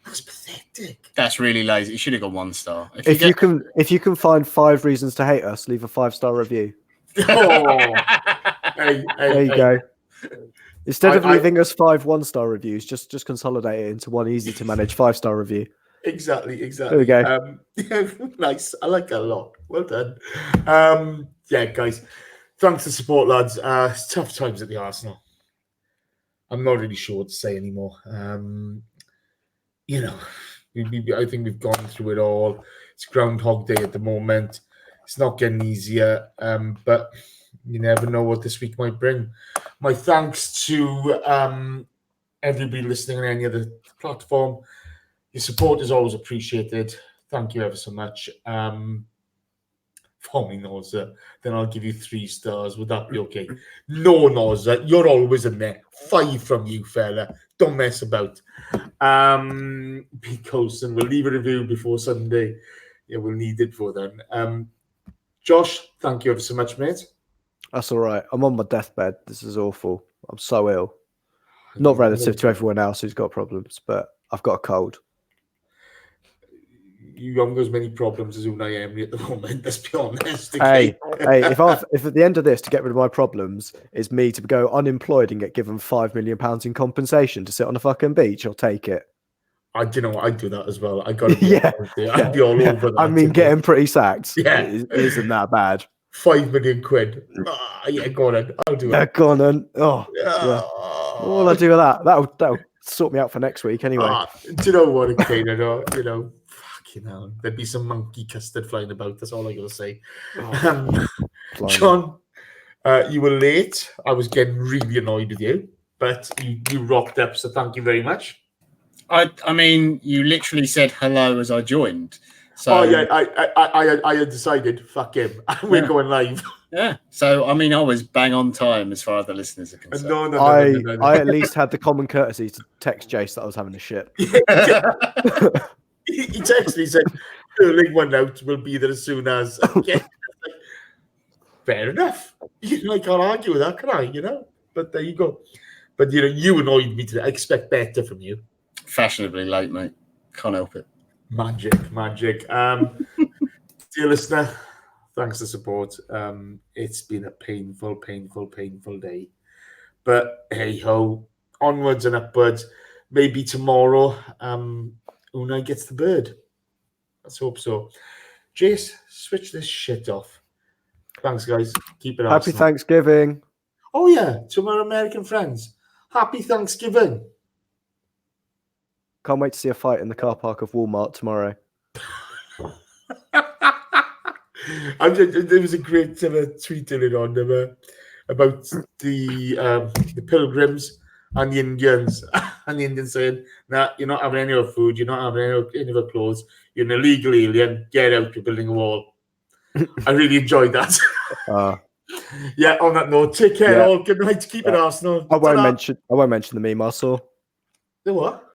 that's pathetic. That's really lazy. You should have got 1 star. If you can find 5 reasons to hate us, leave a 5-star review. Oh, there you go. Instead of leaving us 5 1-star reviews, just consolidate it into one easy to manage 5-star review. Exactly. There we go. Nice. I like that a lot. Well done. Guys. Thanks for the support, lads. It's tough times at the Arsenal. I'm not really sure what to say anymore. I think we've gone through it all. It's Groundhog Day at the moment. It's not getting easier, but you never know what this week might bring. My thanks to everybody listening on any other platform. Your support is always appreciated. Thank you ever so much. For me, Noza, then I'll give you 3 stars. Would that be okay? No, Noza, you're always in there. 5 from you, fella. Don't mess about. Because we'll leave a review before Sunday. Yeah, we'll need it for then. Josh, thank you ever so much, mate. That's all right. I'm on my deathbed. This is awful. I'm so ill. Not relative to everyone else who's got problems, but I've got a cold. You haven't got as many problems as Unai Emery at the moment, let's be honest. Okay? Hey, if at the end of this to get rid of my problems is me to go unemployed and get given £5 million in compensation to sit on a fucking beach, I'll take it. I'd do that as well. I got to be I'd be all over that. I mean, getting pretty sacked. Yeah. It isn't that bad. £5 million. Go on then. I'll do it. Go on then. Oh, yeah. What will I do with that? That'll sort me out for next week anyway. Do you know what, Kane? There'd be some monkey custard flying about. That's all I gotta say. John, you were late. I was getting really annoyed with you, but you rocked up. So thank you very much. I mean, you literally said hello as I joined. So I had decided. Fuck him. We're going live. Yeah. So I mean, I was bang on time as far as the listeners are concerned. No. I at least had the common courtesy to text Jace that I was having a shit. He texted me, said, "Curling one out will be there as soon as." Okay. Fair enough. I can't argue with that, can I? But there you go. But you annoyed me today. I expect better from you. Fashionably late, mate. Can't help it. Magic. Dear listener, thanks for the support. It's been a painful day. But hey ho, onwards and upwards. Maybe tomorrow, Unai gets the bird. Let's hope so. Jace, switch this shit off. Thanks, guys. Keep it up. Happy Thanksgiving. Oh, yeah. To my American friends. Happy Thanksgiving. Can't wait to see a fight in the car park of Walmart tomorrow. There was a great tweet in it on them about the pilgrims and the Indians. And the Indians saying, "Nah, you're not having any of food. You're not having any of our clothes. You're an illegal alien. Get out. You're building a wall." I really enjoyed that. Yeah, on that note, take care Yeah. all. Good night. Keep it Arsenal. I won't Ta-da. mention the meme I saw. The what?